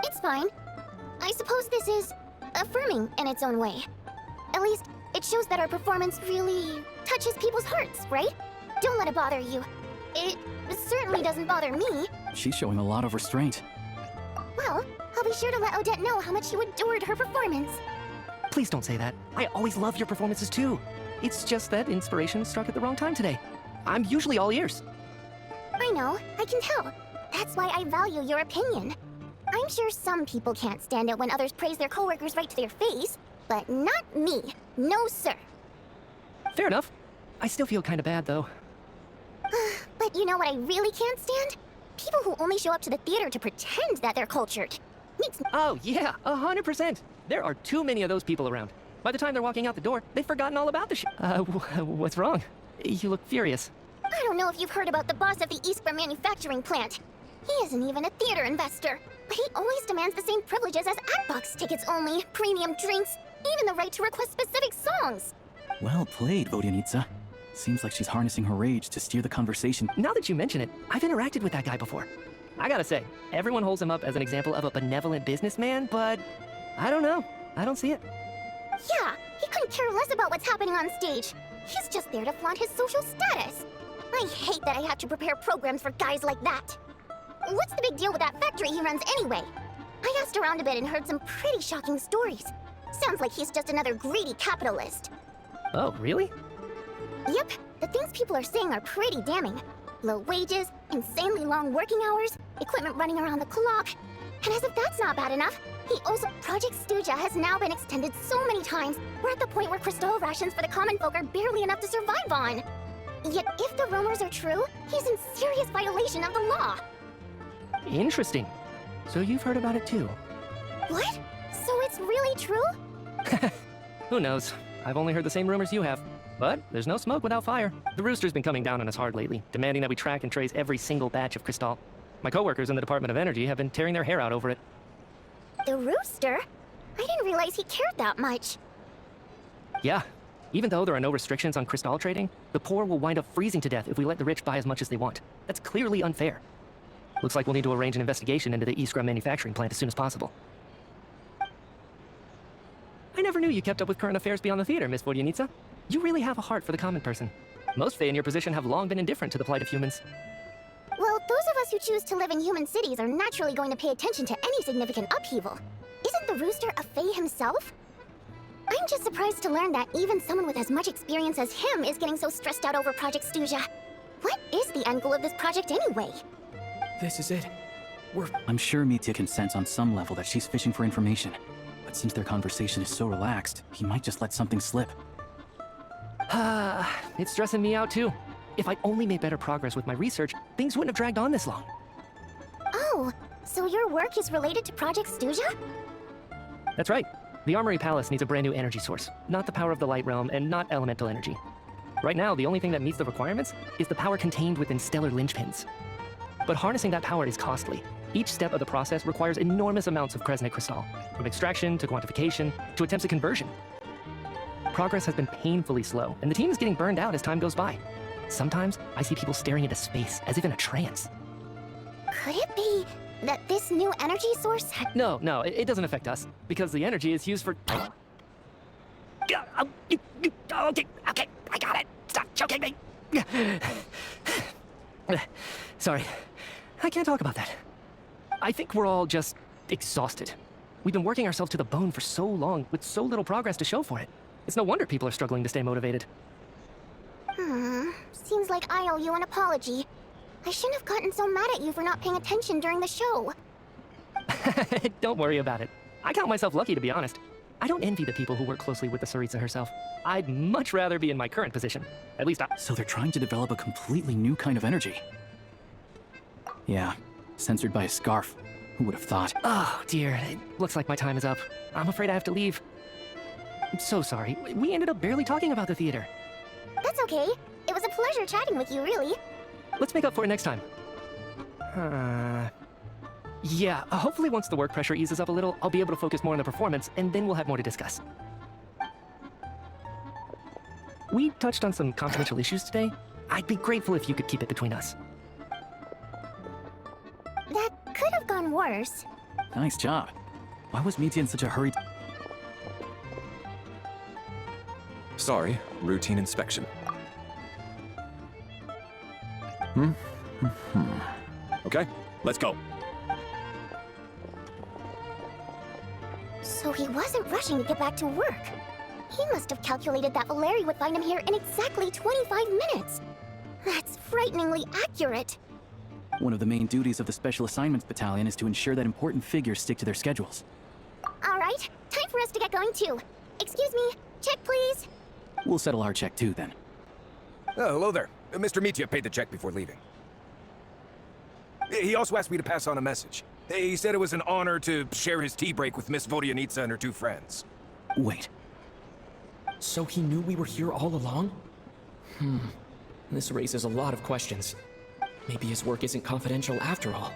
It's fine. I suppose this is affirming in its own way. At least, it shows that our performance really touches people's hearts, right? Don't let it bother you. It certainly doesn't bother me.
She's showing a lot of restraint.
Well, I'll be sure to let Odette know how much you adored her performance.
Please don't say that. I always love your performances too. It's just that inspiration struck at the wrong time today. I'm usually all ears.
I know, I can tell. That's why I value your opinion. I'm sure some people can't stand it when others praise their coworkers right to their face, but not me. No, sir.
Fair enough. I still feel kind of bad, though.
But you know what I really can't stand? People who only show up to the theater to pretend that they're cultured.
Oh, yeah, 100%. There are too many of those people around. By the time they're walking out the door, they've forgotten all about the what's wrong? You look furious.
I don't know if you've heard about the boss of the Iskra manufacturing plant. He isn't even a theater investor, but he always demands the same privileges as Act-Box tickets only, premium drinks, even the right to request specific songs.
Well played, Vodyanitsa. Seems like she's harnessing her rage to steer the conversation.
Now that you mention it, I've interacted with that guy before. I gotta say, everyone holds him up as an example of a benevolent businessman, but I don't know. I don't see it.
Yeah, he couldn't care less about what's happening on stage. He's just there to flaunt his social status. I hate that I have to prepare programs for guys like that. What's the big deal with that factory he runs anyway? I asked around a bit and heard some pretty shocking stories. Sounds like he's just another greedy capitalist.
Oh, really?
Yep, the things people are saying are pretty damning. Low wages, insanely long working hours, equipment running around the clock. And as if that's not bad enough, he also— Project Stuja has now been extended so many times, we're at the point where crystal rations for the common folk are barely enough to survive on. Yet if the rumors are true, he's in serious violation of the law.
Interesting. So you've heard about it too?
What? So it's really true?
Who knows? I've only heard the same rumors you have. But there's no smoke without fire. The Rooster's been coming down on us hard lately, demanding that we track and trace every single batch of Crystal. My coworkers in the Department of Energy have been tearing their hair out over it.
The Rooster? I didn't realize he cared that much.
Yeah. Even though there are no restrictions on Crystal trading, the poor will wind up freezing to death if we let the rich buy as much as they want. That's clearly unfair. Looks like we'll need to arrange an investigation into the Iskra manufacturing plant as soon as possible. I never knew you kept up with current affairs beyond the theater, Miss Vodyanitsa. You really have a heart for the common person. Most Fae in your position have long been indifferent to the plight of humans.
Well, those of us who choose to live in human cities are naturally going to pay attention to any significant upheaval. Isn't the Rooster a Fae himself? I'm just surprised to learn that even someone with as much experience as him is getting so stressed out over Project Stuja. What is the end goal of this project anyway?
This is it.
I'm sure Mitya can sense on some level that she's fishing for information. But since their conversation is so relaxed, he might just let something slip.
It's stressing me out too. If I'd only made better progress with my research, things wouldn't have dragged on this long.
Oh, so your work is related to Project Stuja?
That's right. The Armory Palace needs a brand new energy source, not the power of the Light Realm and not elemental energy. Right now, the only thing that meets the requirements is the power contained within stellar linchpins. But harnessing that power is costly. Each step of the process requires enormous amounts of Kresnik crystal, from extraction to quantification to attempts at conversion. Progress has been painfully slow, and the team is getting burned out as time goes by. Sometimes, I see people staring into space, as if in a trance.
Could it be that this new energy source had—
No, it doesn't affect us, because the energy is used for— Okay, I got it! Stop choking me! Sorry, I can't talk about that. I think we're all just exhausted. We've been working ourselves to the bone for so long, with so little progress to show for it. It's no wonder people are struggling to stay motivated.
Seems like I owe you an apology. I shouldn't have gotten so mad at you for not paying attention during the show.
Don't worry about it. I count myself lucky, to be honest. I don't envy the people who work closely with the Tsaritsa herself. I'd much rather be in my current position. At least
So they're trying to develop a completely new kind of energy. Yeah, censored by a scarf. Who would have thought?
Oh, dear. It looks like my time is up. I'm afraid I have to leave. I'm so sorry. We ended up barely talking about the theater.
That's okay. It was a pleasure chatting with you, really.
Let's make up for it next time. Yeah, hopefully once the work pressure eases up a little, I'll be able to focus more on the performance, and then we'll have more to discuss. We touched on some confidential issues today. I'd be grateful if you could keep it between us.
That could have gone worse.
Nice job. Why was Mitya in such a hurry?
Sorry, routine inspection. Okay, let's go.
So So he wasn't rushing to get back to work. He must have calculated that Valeri would find him here in exactly 25 minutes. That's frighteningly accurate.
One of the main duties of the Special Assignments Battalion is to ensure that important figures stick to their schedules.
All right, time for us to get going too. Excuse me, check please.
We'll settle our check too, then.
Oh, hello there. Mr. Mitya paid the check before leaving. He also asked me to pass on a message. He said it was an honor to share his tea break with Miss Vodyanitsa and her 2 friends.
Wait.
So he knew we were here all along? This raises a lot of questions. Maybe his work isn't confidential after all.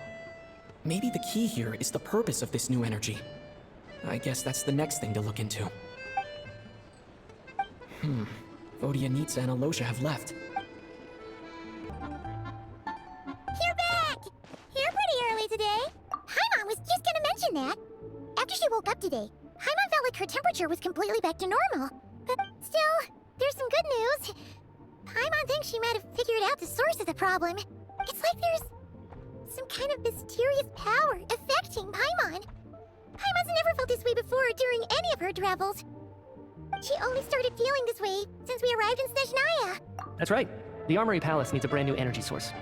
Maybe the key here is the purpose of this new energy. I guess that's the next thing to look into. Vodyanitsa and Alosha have left.
You're back! Here pretty early today. Paimon was just gonna mention that. After she woke up today, Paimon felt like her temperature was completely back to normal. But still, there's some good news. Paimon thinks she might have figured out the source of the problem. It's like there's some kind of mysterious power affecting Paimon. Paimon's never felt this way before during any of her travels. She only started feeling this way since we arrived in Snezhnaya.
That's right. The Armory Palace needs a brand new energy source.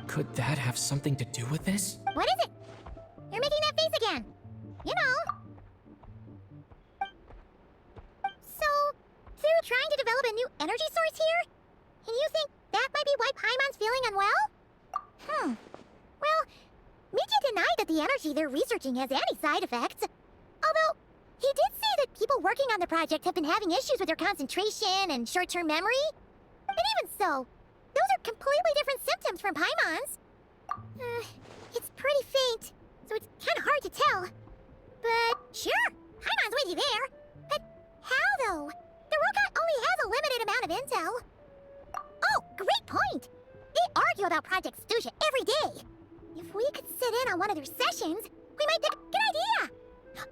Could that have something to do with this?
What is it? You're making that face again. You know. So, they're trying to develop a new energy source here? And you think that might be why Paimon's feeling unwell? Well, Mitya denied that the energy they're researching has any side effects. Although, he did say that people working on the project have been having issues with their concentration and short-term memory. But even so, those are completely different symptoms from Paimon's. It's pretty faint, so it's kind of hard to tell. But sure, Paimon's with you there. But how, though? The robot only has a limited amount of intel. Oh, great point! They argue about Project Stusha every day. If we could sit in on one of their sessions, we might think, good idea!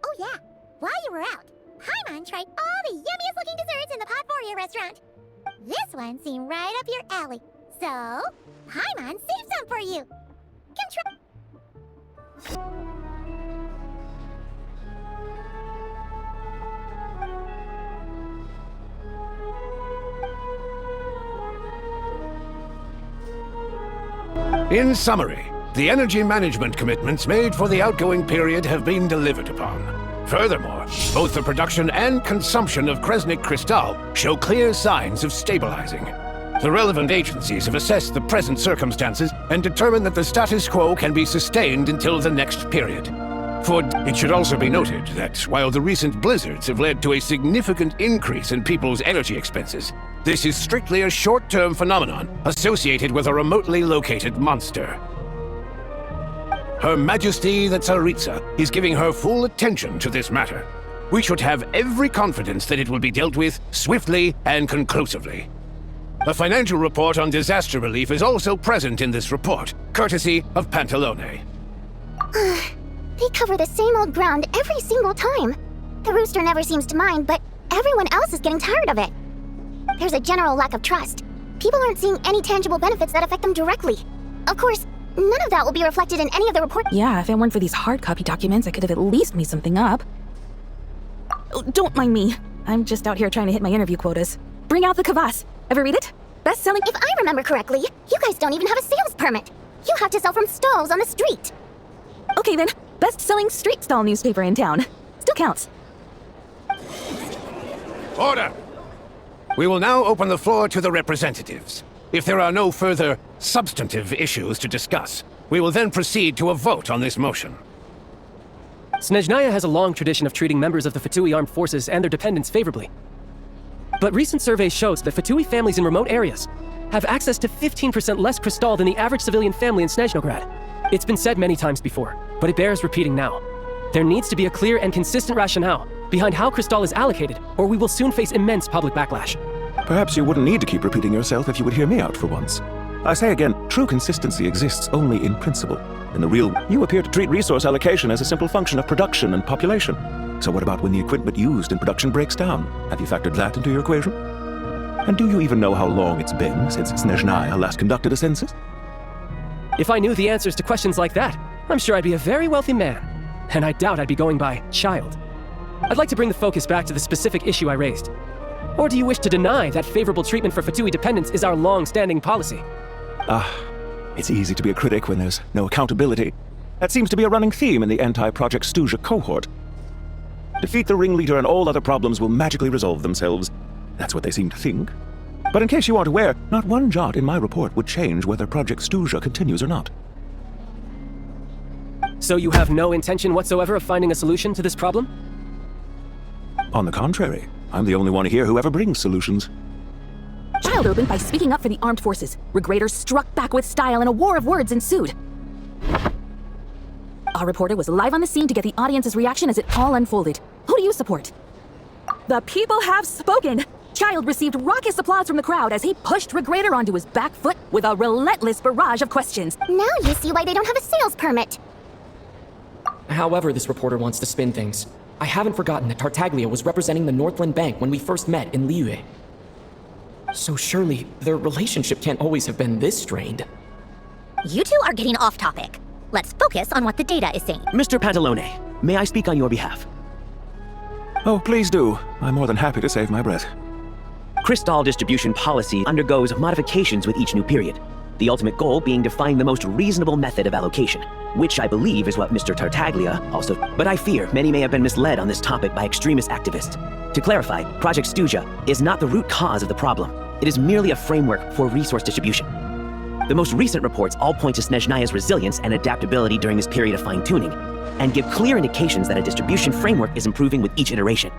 Oh yeah, while you were out, Paimon tried all the yummiest looking desserts in the Podvoria restaurant. This one seemed right up your alley. So, Paimon saved some for you. Come try.
In summary, the energy management commitments made for the outgoing period have been delivered upon. Furthermore, both the production and consumption of Kresnik Crystal show clear signs of stabilizing. The relevant agencies have assessed the present circumstances and determined that the status quo can be sustained until the next period. For it should also be noted that while the recent blizzards have led to a significant increase in people's energy expenses, this is strictly a short-term phenomenon associated with a remotely located monster. Her Majesty the Tsaritsa is giving her full attention to this matter. We should have every confidence that it will be dealt with swiftly and conclusively. A financial report on disaster relief is also present in this report, courtesy of Pantalone.
They cover the same old ground every single time. The rooster never seems to mind, but everyone else is getting tired of it. There's a general lack of trust. People aren't seeing any tangible benefits that affect them directly. Of course, none of that will be reflected in any of the reports.
Yeah, if it weren't for these hard copy documents, I could have at least made something up. Oh, don't mind me. I'm just out here trying to hit my interview quotas. Bring out the kvass. Ever read it? Best-selling.
If I remember correctly, you guys don't even have a sales permit. You have to sell from stalls on the street.
Okay then, best-selling street stall newspaper in town. Still counts.
Order! We will now open the floor to the representatives. If there are no further substantive issues to discuss, we will then proceed to a vote on this motion.
Snezhnaya has a long tradition of treating members of the Fatui armed forces and their dependents favorably. But recent surveys shows that Fatui families in remote areas have access to 15% less crystal than the average civilian family in Snezhnograd. It's been said many times before, but it bears repeating now. There needs to be a clear and consistent rationale behind how crystal is allocated, or we will soon face immense public backlash.
Perhaps you wouldn't need to keep repeating yourself if you would hear me out for once. I say again, true consistency exists only in principle. In the real, you appear to treat resource allocation as a simple function of production and population. So what about when the equipment used in production breaks down? Have you factored that into your equation? And do you even know how long it's been since Snezhnaya last conducted a census?
If I knew the answers to questions like that, I'm sure I'd be a very wealthy man. And I doubt I'd be going by child. I'd like to bring the focus back to the specific issue I raised. Or do you wish to deny that favorable treatment for Fatui dependents is our long-standing policy?
It's easy to be a critic when there's no accountability. That seems to be a running theme in the anti-Project Stuzha cohort. Defeat the ringleader and all other problems will magically resolve themselves. That's what they seem to think. But in case you aren't aware, not one jot in my report would change whether Project Stuzha continues or not.
So you have no intention whatsoever of finding a solution to this problem?
On the contrary, I'm the only one here who ever brings solutions.
Child opened by speaking up for the armed forces. Regraders struck back with style and a war of words ensued. Our reporter was live on the scene to get the audience's reaction as it all unfolded. Who do you support? The people have spoken! Child received raucous applause from the crowd as he pushed Regrader onto his back foot with a relentless barrage of questions.
Now you see why they don't have a sales permit.
However this reporter wants to spin things, I haven't forgotten that Tartaglia was representing the Northland Bank when we first met in Liyue. So surely, their relationship can't always have been this strained.
You two are getting off topic. Let's focus on what the data is saying.
Mr. Pantalone, may I speak on your behalf?
Oh, please do. I'm more than happy to save my breath.
Crystal distribution policy undergoes modifications with each new period. The ultimate goal being to find the most reasonable method of allocation, which I believe is what Mr. Tartaglia also... But I fear many may have been misled on this topic by extremist activists. To clarify, Project Stuzha is not the root cause of the problem. It is merely a framework for resource distribution. The most recent reports all point to Snezhnaya's resilience and adaptability during this period of fine-tuning, and give clear indications that a distribution framework is improving with each iteration.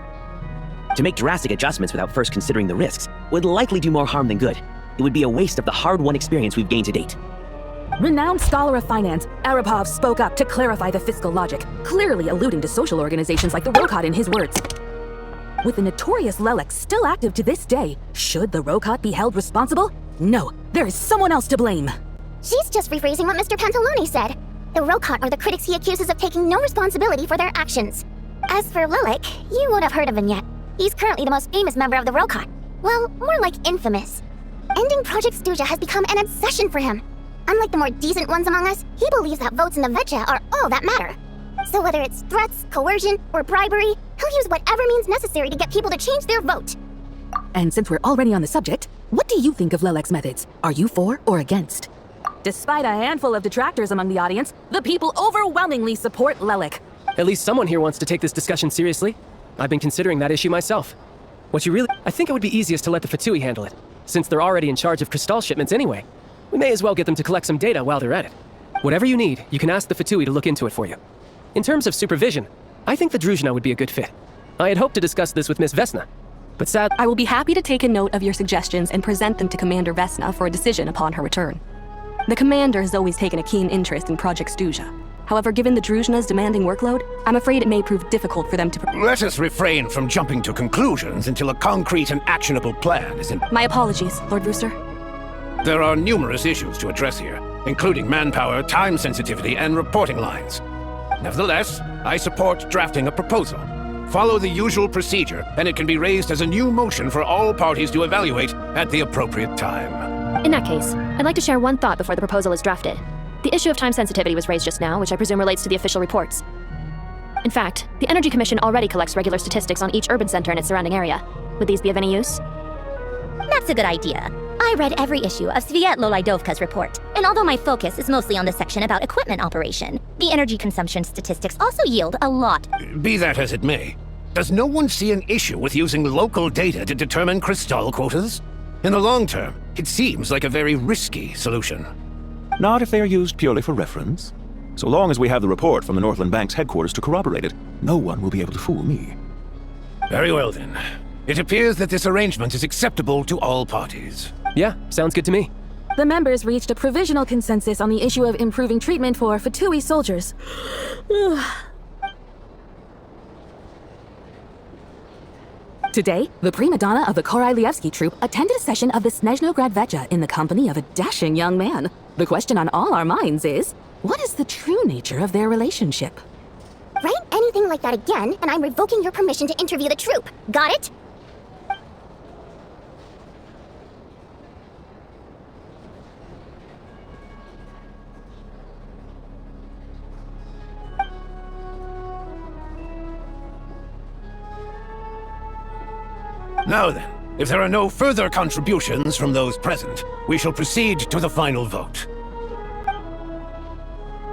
To make drastic adjustments without first considering the risks would likely do more harm than good. It would be a waste of the hard-won experience we've gained to date.
Renowned scholar of finance, Arapov spoke up to clarify the fiscal logic, clearly alluding to social organizations like the Rokot in his words. With the notorious Lelex still active to this day, should the Rokot be held responsible? No, there is someone else to blame.
She's just rephrasing what Mr. Pantalone said. The Rokot are the critics he accuses of taking no responsibility for their actions. As for Lilik, you won't have heard of him yet. He's currently the most famous member of the Rokot. Well, more like infamous. Ending Project Stuzha has become an obsession for him. Unlike the more decent ones among us, he believes that votes in the VII are all that matter. So whether it's threats, coercion, or bribery, he'll use whatever means necessary to get people to change their vote.
And since we're already on the subject, what do you think of Lelek's methods? Are you for or against? Despite a handful of detractors among the audience, the people overwhelmingly support Lelek.
At least someone here wants to take this discussion seriously. I've been considering that issue myself. I think it would be easiest to let the Fatui handle it, since they're already in charge of Crystal shipments anyway. We may as well get them to collect some data while they're at it. Whatever you need, you can ask the Fatui to look into it for you. In terms of supervision, I think the Druzhna would be a good fit. I had hoped to discuss this with Miss Vesna, but sadly...
I will be happy to take a note of your suggestions and present them to Commander Vesna for a decision upon her return. The Commander has always taken a keen interest in Project Stuzha. However, given the Druzhna's demanding workload, I'm afraid it may prove difficult for them to...
Let us refrain from jumping to conclusions until a concrete and actionable plan is in...
My apologies, Lord Rooster.
There are numerous issues to address here, including manpower, time sensitivity, and reporting lines. Nevertheless, I support drafting a proposal. Follow the usual procedure, and it can be raised as a new motion for all parties to evaluate at the appropriate time.
In that case, I'd like to share one thought before the proposal is drafted. The issue of time sensitivity was raised just now, which I presume relates to the official reports. In fact, the Energy Commission already collects regular statistics on each urban center and its surrounding area. Would these be of any use?
That's a good idea. I read every issue of Svietlo Lidovka's report, and although my focus is mostly on the section about equipment operation, the energy consumption statistics also yield a lot.
Be that as it may, does no one see an issue with using local data to determine Crystal quotas? In the long term, it seems like a very risky solution.
Not if they are used purely for reference. So long as we have the report from the Northland Bank's headquarters to corroborate it, no one will be able to fool me.
Very well then. It appears that this arrangement is acceptable to all parties.
Yeah, sounds good to me.
The members reached a provisional consensus on the issue of improving treatment for Fatui soldiers. Today, the prima donna of the Korailievsky troupe attended a session of the Snezhnograd Vecha in the company of a dashing young man. The question on all our minds is, what is the true nature of their relationship?
Write anything like that again, and I'm revoking your permission to interview the troupe. Got it?
Now then, if there are no further contributions from those present, we shall proceed to the final vote.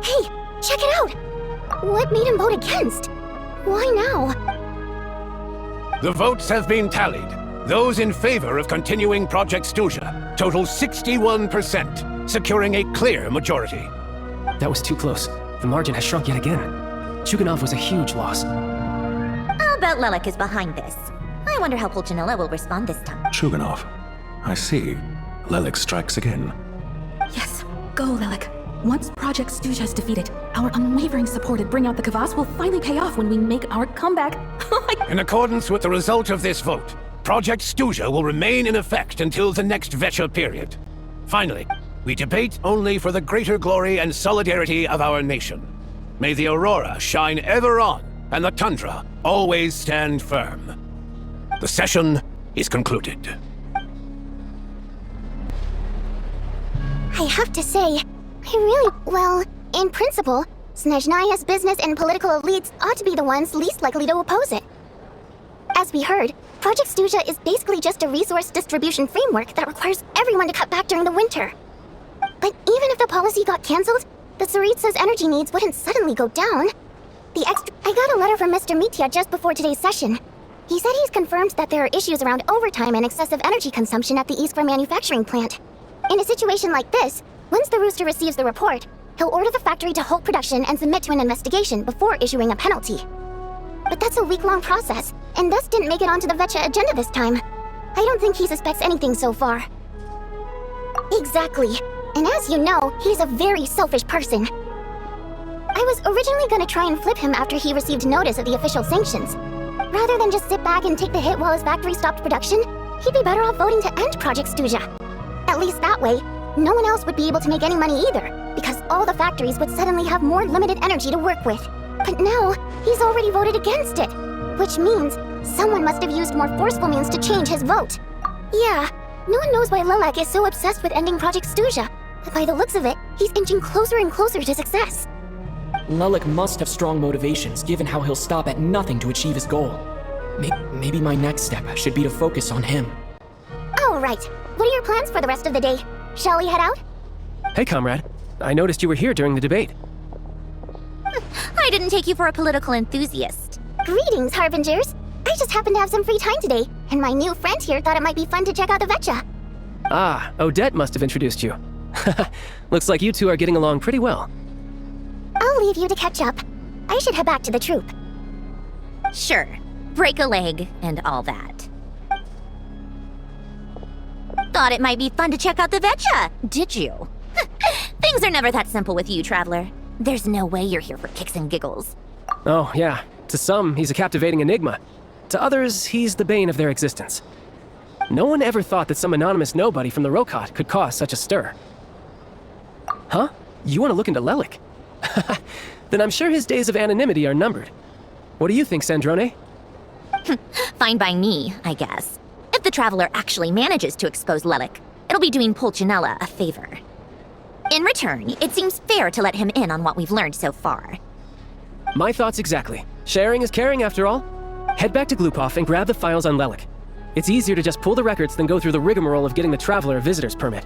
Hey, check it out! What made him vote against? Why now?
The votes have been tallied. Those in favor of continuing Project Stuzha total 61%, securing a clear majority.
That was too close. The margin has shrunk yet again. Chuganov was a huge loss.
I'll bet Lelik is behind this. I wonder how Pulchinella will respond this time.
Chuganov. I see. Lelik strikes again.
Yes, go, Lelik. Once Project Stuzha is defeated, our unwavering support at Bring Out the Kvass will finally pay off when we make our comeback.
In accordance with the result of this vote, Project Stuzha will remain in effect until the next VII period. Finally, we debate only for the greater glory and solidarity of our nation. May the aurora shine ever on, and the tundra always stand firm. The session is concluded.
I have to say, well, in principle, Snezhnaya's business and political elites ought to be the ones least likely to oppose it. As we heard, Project Stuzha is basically just a resource distribution framework that requires everyone to cut back during the winter. But even if the policy got cancelled, the Tsaritsa's energy needs wouldn't suddenly go down. I got a letter from Mr. Mitya just before today's session. He said he's confirmed that there are issues around overtime and excessive energy consumption at the Iskra manufacturing plant. In a situation like this, once the Rooster receives the report, he'll order the factory to halt production and submit to an investigation before issuing a penalty. But that's a week-long process, and thus didn't make it onto the VII agenda this time. I don't think he suspects anything so far. Exactly. And as you know, he's a very selfish person. I was originally gonna try and flip him after he received notice of the official sanctions. Rather than just sit back and take the hit while his factory stopped production, he'd be better off voting to end Project Stuzha. At least that way, no one else would be able to make any money either, because all the factories would suddenly have more limited energy to work with. But now, he's already voted against it, which means someone must have used more forceful means to change his vote. Yeah, no one knows why Lelik is so obsessed with ending Project Stuzha, but by the looks of it, he's inching closer and closer to success.
Lelik must have strong motivations, given how he'll stop at nothing to achieve his goal. Maybe my next step should be to focus on him.
Oh, right. What are your plans for the rest of the day? Shall we head out?
Hey, comrade. I noticed you were here during the debate.
I didn't take you for a political enthusiast.
Greetings, Harbingers. I just happened to have some free time today, and my new friend here thought it might be fun to check out the VII.
Ah, Odette must have introduced you. Looks like you two are getting along pretty well.
I'll leave you to catch up. I should head back to the troop.
Sure. Break a leg and all that. Thought it might be fun to check out the VII, did you? Things are never that simple with you, Traveler. There's no way you're here for kicks and giggles.
Oh, yeah. To some, he's a captivating enigma. To others, he's the bane of their existence. No one ever thought that some anonymous nobody from the Rokot could cause such a stir. Huh? You want to look into Lelik? Then I'm sure his days of anonymity are numbered. What do you think, Sandrone?
Fine by me, I guess. If the Traveler actually manages to expose Lelik, it'll be doing Pulchinella a favor. In return, it seems fair to let him in on what we've learned so far.
My thoughts exactly. Sharing is caring, after all. Head back to Glupov and grab the files on Lelik. It's easier to just pull the records than go through the rigmarole of getting the Traveler a visitor's permit.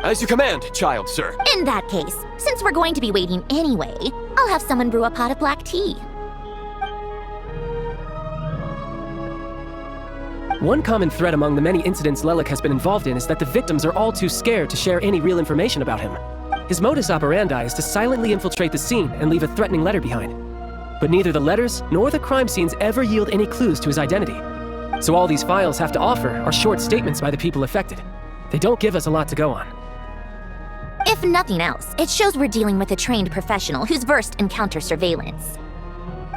As you command, child, sir.
In that case, since we're going to be waiting anyway, I'll have someone brew a pot of black tea.
One common thread among the many incidents Lelik has been involved in is that the victims are all too scared to share any real information about him. His modus operandi is to silently infiltrate the scene and leave a threatening letter behind. But neither the letters nor the crime scenes ever yield any clues to his identity. So all these files have to offer are short statements by the people affected. They don't give us a lot to go on.
If nothing else, it shows we're dealing with a trained professional who's versed in counter-surveillance.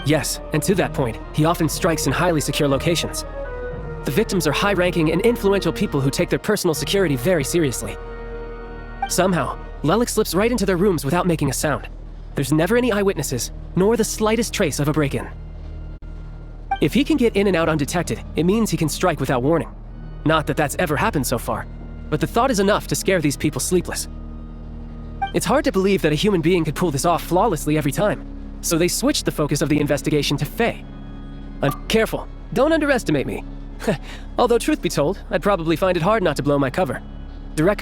Yes, and to that point, he often strikes in highly secure locations. The victims are high-ranking and influential people who take their personal security very seriously. Somehow, Lelik slips right into their rooms without making a sound. There's never any eyewitnesses, nor the slightest trace of a break-in. If he can get in and out undetected, it means he can strike without warning. Not that that's ever happened so far, but the thought is enough to scare these people sleepless. It's hard to believe that a human being could pull this off flawlessly every time, so they switched the focus of the investigation to Faye. Careful, don't underestimate me. Although truth be told, I'd probably find it hard not to blow my cover.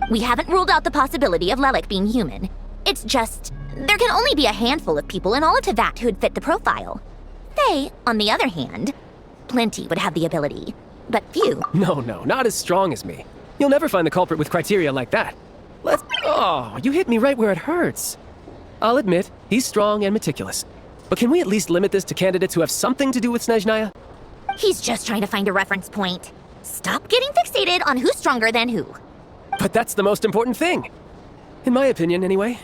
We haven't ruled out the possibility of Lelik being human. It's just, there can only be a handful of people in all of Teyvat who'd fit the profile. They, on the other hand, plenty would have the ability, but few.
No, not as strong as me. You'll never find the culprit with criteria like that. Oh, you hit me right where it hurts. I'll admit, he's strong and meticulous. But can we at least limit this to candidates who have something to do with Snezhnaya?
He's just trying to find a reference point. Stop getting fixated on who's stronger than who.
But that's the most important thing. In my opinion, anyway.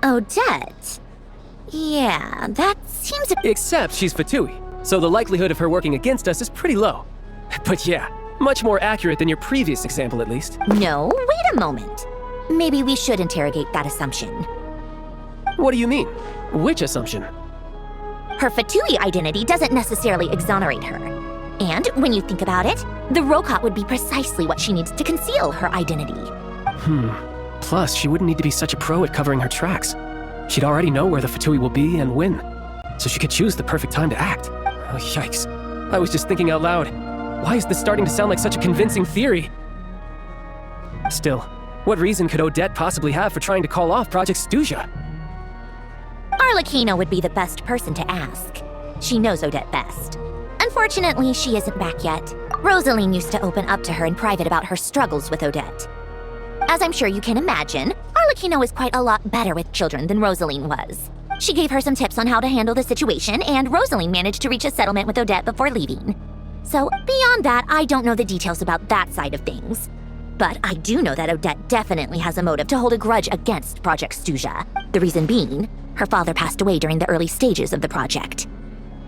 Odette? Yeah, that seems...
Except she's Fatui, so the likelihood of her working against us is pretty low. But yeah, much more accurate than your previous example, at least.
No, wait a moment. Maybe we should interrogate that assumption.
What do you mean? Which assumption?
Her Fatui identity doesn't necessarily exonerate her. And when you think about it, the Rokot would be precisely what she needs to conceal her identity.
Plus, she wouldn't need to be such a pro at covering her tracks. She'd already know where the Fatui will be and when, so she could choose the perfect time to act. Oh, yikes. I was just thinking out loud. Why is this starting to sound like such a convincing theory? Still, what reason could Odette possibly have for trying to call off Project Stuzha?
Arlecchino would be the best person to ask. She knows Odette best. Unfortunately, she isn't back yet. Rosaline used to open up to her in private about her struggles with Odette. As I'm sure you can imagine, Arlecchino is quite a lot better with children than Rosaline was. She gave her some tips on how to handle the situation, and Rosaline managed to reach a settlement with Odette before leaving. So, beyond that, I don't know the details about that side of things. But I do know that Odette definitely has a motive to hold a grudge against Project Stuzha. The reason being, her father passed away during the early stages of the project.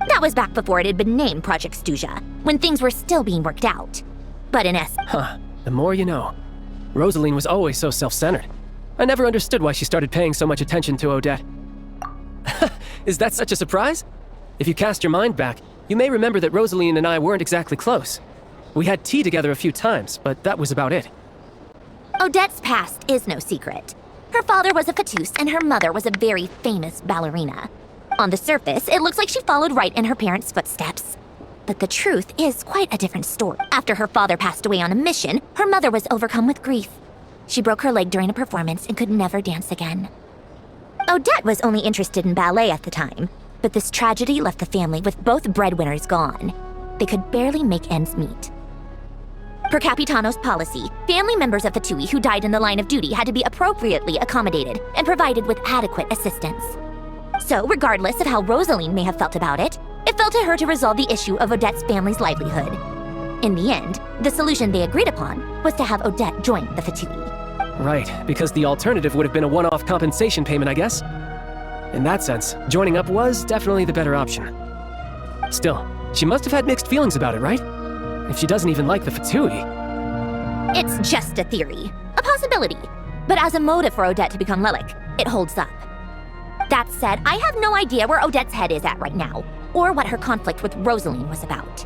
That was back before it had been named Project Stuzha, when things were still being worked out. But in essence...
The more you know. Rosaline was always so self-centered. I never understood why she started paying so much attention to Odette. Is that such a surprise? If you cast your mind back, you may remember that Rosaline and I weren't exactly close. We had tea together a few times, but that was about it.
Odette's past is no secret. Her father was a Fatus and her mother was a very famous ballerina. On the surface, it looks like she followed right in her parents' footsteps. But the truth is quite a different story. After her father passed away on a mission, her mother was overcome with grief. She broke her leg during a performance and could never dance again. Odette was only interested in ballet at the time, but this tragedy left the family with both breadwinners gone. They could barely make ends meet. Per Capitano's policy, family members of Fatui who died in the line of duty had to be appropriately accommodated and provided with adequate assistance. So, regardless of how Rosaline may have felt about it, it fell to her to resolve the issue of Odette's family's livelihood. In the end, the solution they agreed upon was to have Odette join the Fatui.
Right, because the alternative would have been a one-off compensation payment, I guess. In that sense, joining up was definitely the better option. Still, she must have had mixed feelings about it, right? If she doesn't even like the Fatui.
It's just a theory, a possibility. But as a motive for Odette to become Lelik, it holds up. That said, I have no idea where Odette's head is at right now, or what her conflict with Rosaline was about.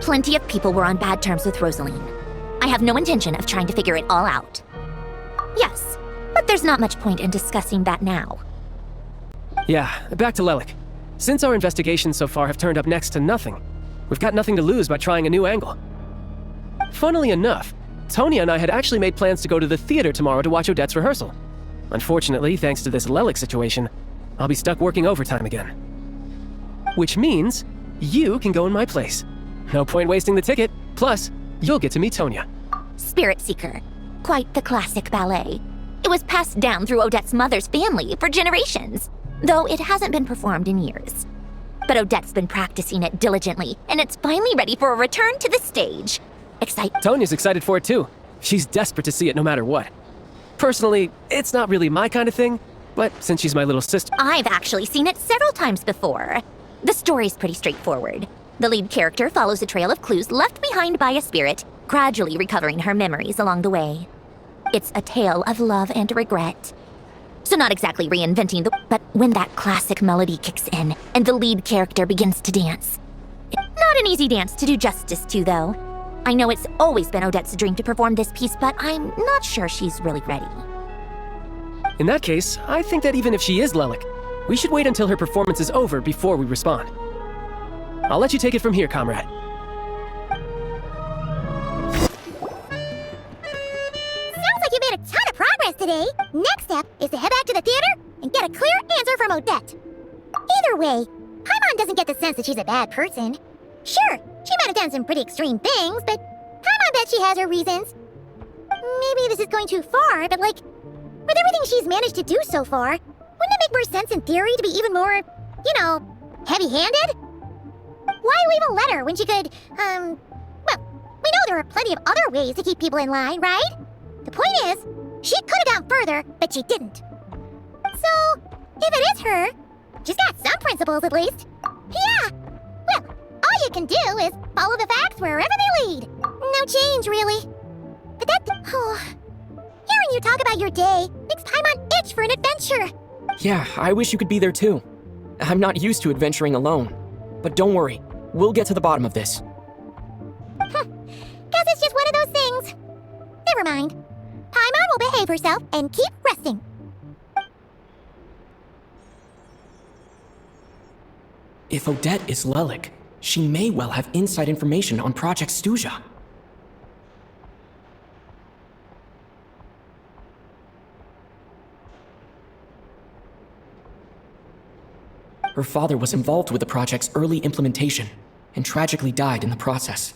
Plenty of people were on bad terms with Rosaline. I have no intention of trying to figure it all out. Yes, but there's not much point in discussing that now.
Yeah, back to Lelik. Since our investigations so far have turned up next to nothing, we've got nothing to lose by trying a new angle. Funnily enough, Tonya and I had actually made plans to go to the theater tomorrow to watch Odette's rehearsal. Unfortunately, thanks to this Lelik situation, I'll be stuck working overtime again. Which means, you can go in my place. No point wasting the ticket, plus, you'll get to meet Tonya.
Spirit Seeker. Quite the classic ballet. It was passed down through Odette's mother's family for generations, though it hasn't been performed in years. But Odette's been practicing it diligently, and it's finally ready for a return to the stage.
Tonya's excited for it too. She's desperate to see it no matter what. Personally, it's not really my kind of thing, but since she's my little sister...
I've actually seen it several times before. The story's pretty straightforward. The lead character follows a trail of clues left behind by a spirit, gradually recovering her memories along the way. It's a tale of love and regret. So not exactly reinventing but when that classic melody kicks in and the lead character begins to dance. Not an easy dance to do justice to, though. I know it's always been Odette's dream to perform this piece, but I'm not sure she's really ready.
In that case, I think that even if she is Lelik, we should wait until her performance is over before we respond. I'll let you take it from here, comrade.
Sounds like you made a ton of progress today. Next step is to head back to the theater and get a clear answer from Odette. Either way, Paimon doesn't get the sense that she's a bad person. Sure, she might have done some pretty extreme things, but Paimon bet she has her reasons. Maybe this is going too far, but like, with everything she's managed to do so far, wouldn't it make more sense in theory to be even more, you know, heavy-handed? Why leave a letter when she could, well, we know there are plenty of other ways to keep people in line, right? The point is, she could have gone further, but she didn't. So, if it is her, she's got some principles at least. Yeah, well, all you can do is follow the facts wherever they lead. No change, really. But hearing you talk about your day makes Paimon itch for an adventure.
Yeah, I wish you could be there too. I'm not used to adventuring alone. But don't worry, we'll get to the bottom of this.
Guess it's just one of those things. Never mind. Paimon will behave herself and keep resting.
If Odette is Lelik, she may well have inside information on Project Stuja. Her father was involved with the project's early implementation, and tragically died in the process.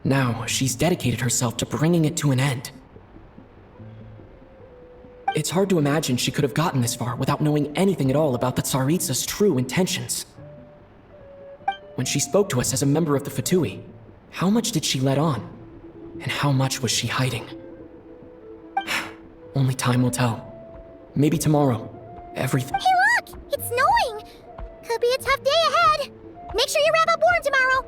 Now, she's dedicated herself to bringing it to an end. It's hard to imagine she could have gotten this far without knowing anything at all about the Tsaritsa's true intentions. When she spoke to us as a member of the Fatui, how much did she let on? And how much was she hiding? Only time will tell. Maybe tomorrow, everything—
Hey look! It's snowing! Could be a tough day ahead. Make sure you wrap up warm tomorrow.